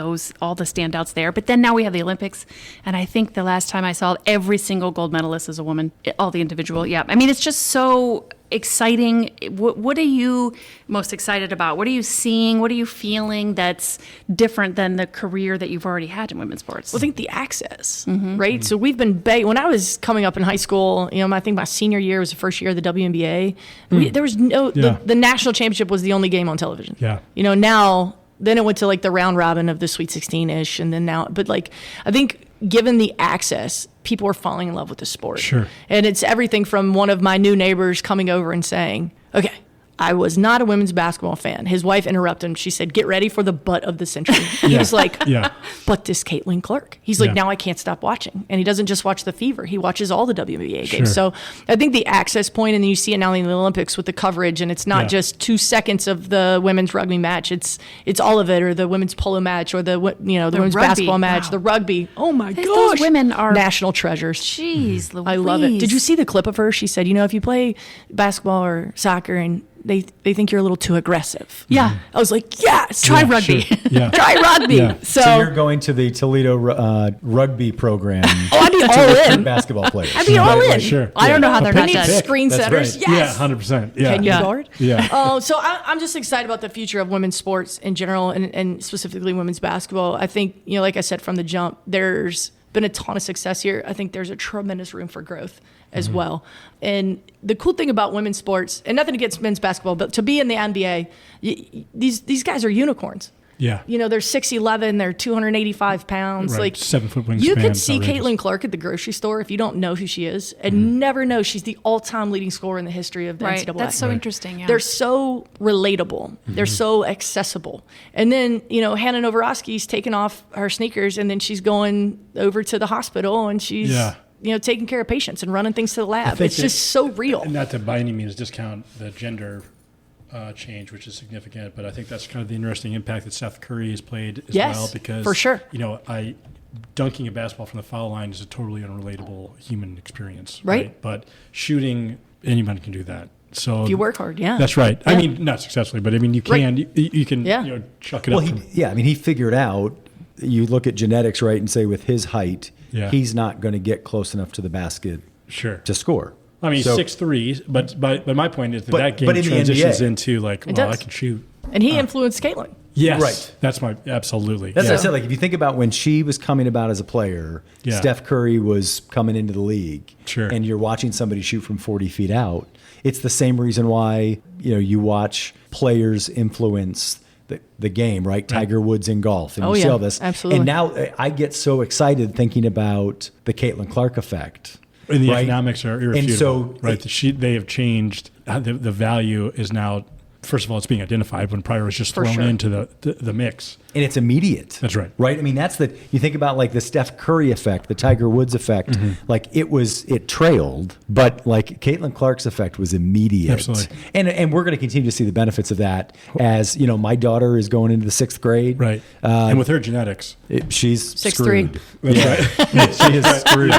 all the standouts there. But then now we have the Olympics, and I think the last time I saw every single gold medalist is a woman, all the individual. Yeah, I mean, it's just so exciting. What are you most excited about? What are you seeing? What are you feeling that's different than the career that you've already had in women's sports? Well, I think the access, right? So we've been when I was coming up in high school, I think my senior year was the first year of the WNBA. There was the national championship was the only game on television. Yeah. Now then it went to like the round robin of the Sweet 16-ish, and then now, but like I think given the access, people are falling in love with the sport. Sure. And it's everything from one of my new neighbors coming over and saying, okay, I was not a women's basketball fan. His wife interrupted him. She said, get ready for the butt of the century. He was like, but this Caitlin Clark. He's like, now I can't stop watching. And he doesn't just watch the Fever. He watches all the WNBA games. So I think the access point, and then you see it now in the Olympics with the coverage, and it's not just 2 seconds of the women's rugby match. It's all of it, or the women's polo match, or the women's rugby. basketball match, Wow. the rugby. Oh my gosh. Those women are national treasures. Jeez, Louise. I love it. Did you see the clip of her? She said, if you play basketball or soccer and they think you're a little too aggressive. Yeah. I was like, yes. Try rugby. Sure. Yeah. Try rugby. Yeah. So you're going to the Toledo rugby program. I'd be all in. Basketball players. I'd be all in. Sure. I don't know how they're not Need done. screen That's setters. right. Yes. Yeah, 100%. Yeah. Can you guard? Yeah. So I'm just excited about the future of women's sports in general, and specifically women's basketball. I think, like I said from the jump, there's been a ton of success here. I think there's a tremendous room for growth as well. And the cool thing about women's sports, and nothing against men's basketball, but to be in the NBA, these guys are unicorns. Yeah. They're 6'11", they're 285 pounds. Right. Like 7 foot wingspan. you could see outrageous. Caitlin Clark at the grocery store if you don't know who she is, and never know she's the all-time leading scorer in the history of the Right. NCAA. That's so interesting. Yeah. They're so relatable. They're so accessible. And then, Hannah Novoroski's taking off her sneakers, and then she's going over to the hospital, and she's taking care of patients and running things to the lab. It's just so real. Not to by any means discount the gender change, which is significant, but I think that's kind of the interesting impact that Steph Curry has played as well. Because for sure. Dunking a basketball from the foul line is a totally unrelatable human experience. Right. But shooting, anyone can do that. So if you work hard, that's right. Yeah. I mean, not successfully, but I mean, you can, you can, chuck it up. He figured out. You look at genetics, right, and say with his height, he's not going to get close enough to the basket, to score. I mean, 6'3", but my point is that game transitions into I can shoot. And he influenced Caitlin. Yes, right. That's absolutely. That's what I said. Like if you think about when she was coming about as a player, Steph Curry was coming into the league, and you're watching somebody shoot from 40 feet out. It's the same reason why you watch players influence the game, right? Tiger Woods in golf, and you see all this. Absolutely. And now I get so excited thinking about the Caitlin Clark effect. And the economics are irrefutable. And so, they have changed. The value is now, first of all, it's being identified when prior was just thrown into the mix. And it's immediate. That's right. Right? I mean, you think about like the Steph Curry effect, the Tiger Woods effect, like it trailed, but like Caitlin Clark's effect was immediate. Absolutely. And we're going to continue to see the benefits of that as, my daughter is going into the 6th grade. Right. And with her genetics. She's 6'3". screwed. That's right. She is screwed.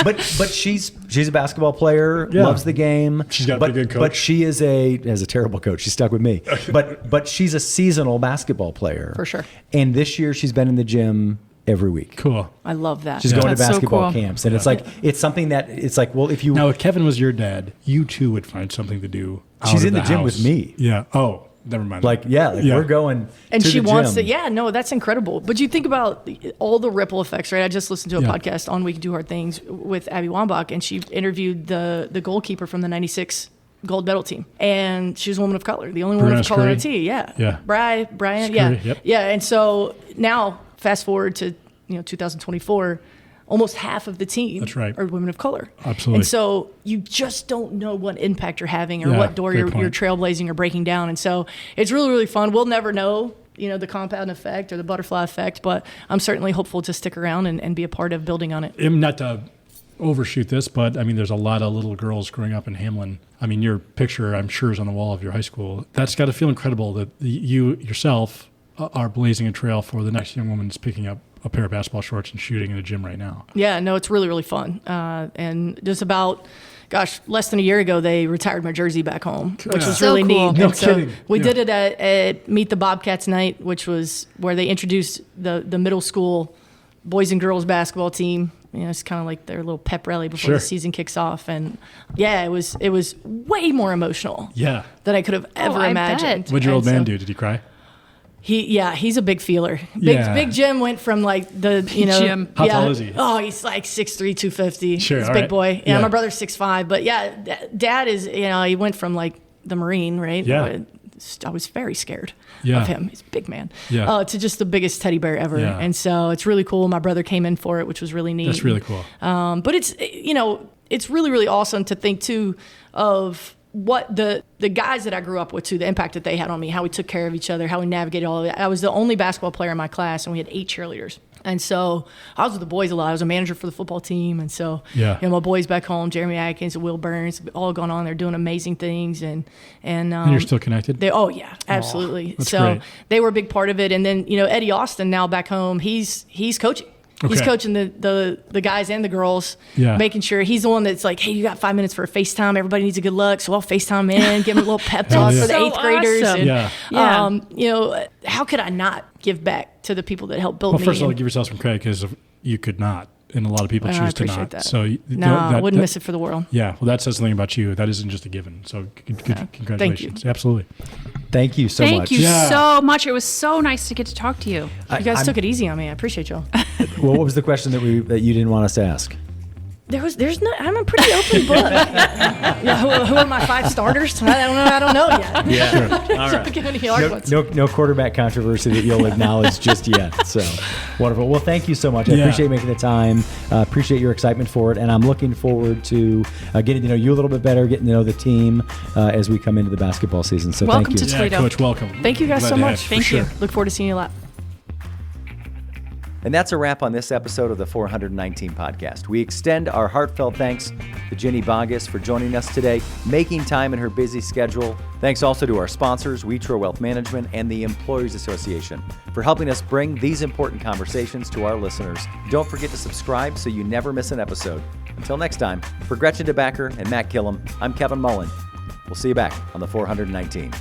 But she's a basketball player, loves the game. She's got a good coach. But she has a terrible coach. She's stuck with me. But she's a seasonal basketball player. For sure. And this year she's been in the gym every week. Cool. I love that. She's going to That's so basketball cool. camps. And it's something that it's like, well, if you Now, if Kevin was your dad, you too would find something to do. She's out in of the gym house. with me. Yeah. Oh, never mind. We're going and to she the wants gym. to. Yeah, no, that's incredible. But you think about all the ripple effects, right? I just listened to a podcast on We Can Do Hard Things with Abby Wambach, and she interviewed the goalkeeper from the '96 gold medal team, and she was a woman of color, the only woman of color on the team. Yeah. Brian. Scurry, yep. Yeah. And so now, fast forward to 2024. Almost half of the team are women of color. Absolutely. And so you just don't know what impact you're having or what door you're trailblazing or breaking down. And so it's really, really fun. We'll never know, the compound effect or the butterfly effect, but I'm certainly hopeful to stick around and be a part of building on it. Not to overshoot this, but I mean, there's a lot of little girls growing up in Hamlin. I mean, your picture, I'm sure, is on the wall of your high school. That's got to feel incredible that you yourself are blazing a trail for the next young woman that's picking up a pair of basketball shorts and shooting in the gym right now. Yeah, no, it's really, really fun. And just about, less than a year ago, they retired my jersey back home, which was So really cool. neat. No And so kidding. we Yeah. did it at Meet the Bobcats night, which was where they introduced the middle school boys and girls basketball team. It's kind of like their little pep rally before Sure. the season kicks off. And yeah, it was way more emotional Yeah. than I could have ever I imagined. bet. What'd your old And man so- do? Did he cry? He's a big feeler. Yeah. Big Jim went from like Jim. How tall is he? Oh, he's like 6'3", 250. Sure, He's a all big right. boy. Yeah, Yeah. my brother's 6'5". But yeah, Dad is, he went from like the Marine, right? Yeah. I was very scared Yeah. of him. He's a big man. Yeah. To just the biggest teddy bear ever. Yeah. And so it's really cool. My brother came in for it, which was really neat. That's really cool. But it's really, really awesome to think too of what the guys that I grew up with too, the impact that they had on me, how we took care of each other, how we navigated all of it. I was the only basketball player in my class, and we had 8 cheerleaders. And so I was with the boys a lot. I was a manager for the football team. And so, Yeah. my boys back home, Jeremy Atkins and Will Burns, all gone on. They're doing amazing things. And And you're still connected? oh yeah, absolutely. that's So great. they were a big part of it. And then, Eddie Austin now back home, he's coaching. He's Okay. coaching the guys and the girls, Yeah. making sure he's the one that's like, hey, you got 5 minutes for a FaceTime. Everybody needs a good luck. So I'll FaceTime in, give them a little pep talk yeah. for the So 8th graders. awesome. And, Yeah. how could I not give back to the people that helped build Well, me? first of all, And- give yourself some credit because you could not, and a lot of people I choose to appreciate not. that. So I wouldn't miss it for the world. Yeah, well, that says something about you. That isn't just a given. So congratulations. Absolutely. Thank you so Thank much. you Yeah. so much. It was so nice to get to talk to you. You guys took it easy on me. I appreciate y'all. Well, what was the question that you didn't want us to ask? I'm a pretty open book. Who are my 5 starters? I don't know yet. Yeah. All right. Give any hard ones. No quarterback controversy that you'll acknowledge just yet. So wonderful. Well, thank you so much. I Yeah. appreciate making the time. Appreciate your excitement for it, and I'm looking forward to getting to know you a little bit better, getting to know the team as we come into the basketball season. So Welcome thank you. to Yeah, Toledo. Coach, welcome. Thank you guys Glad so to much. have you, for Thank you. sure. Look forward to seeing you a lot. And that's a wrap on this episode of the 419 podcast. We extend our heartfelt thanks to Ginny Boggess for joining us today, making time in her busy schedule. Thanks also to our sponsors, Wetro Wealth Management and the Employers Association, for helping us bring these important conversations to our listeners. Don't forget to subscribe so you never miss an episode. Until next time, for Gretchen DeBacker and Matt Killam, I'm Kevin Mullen. We'll see you back on the 419.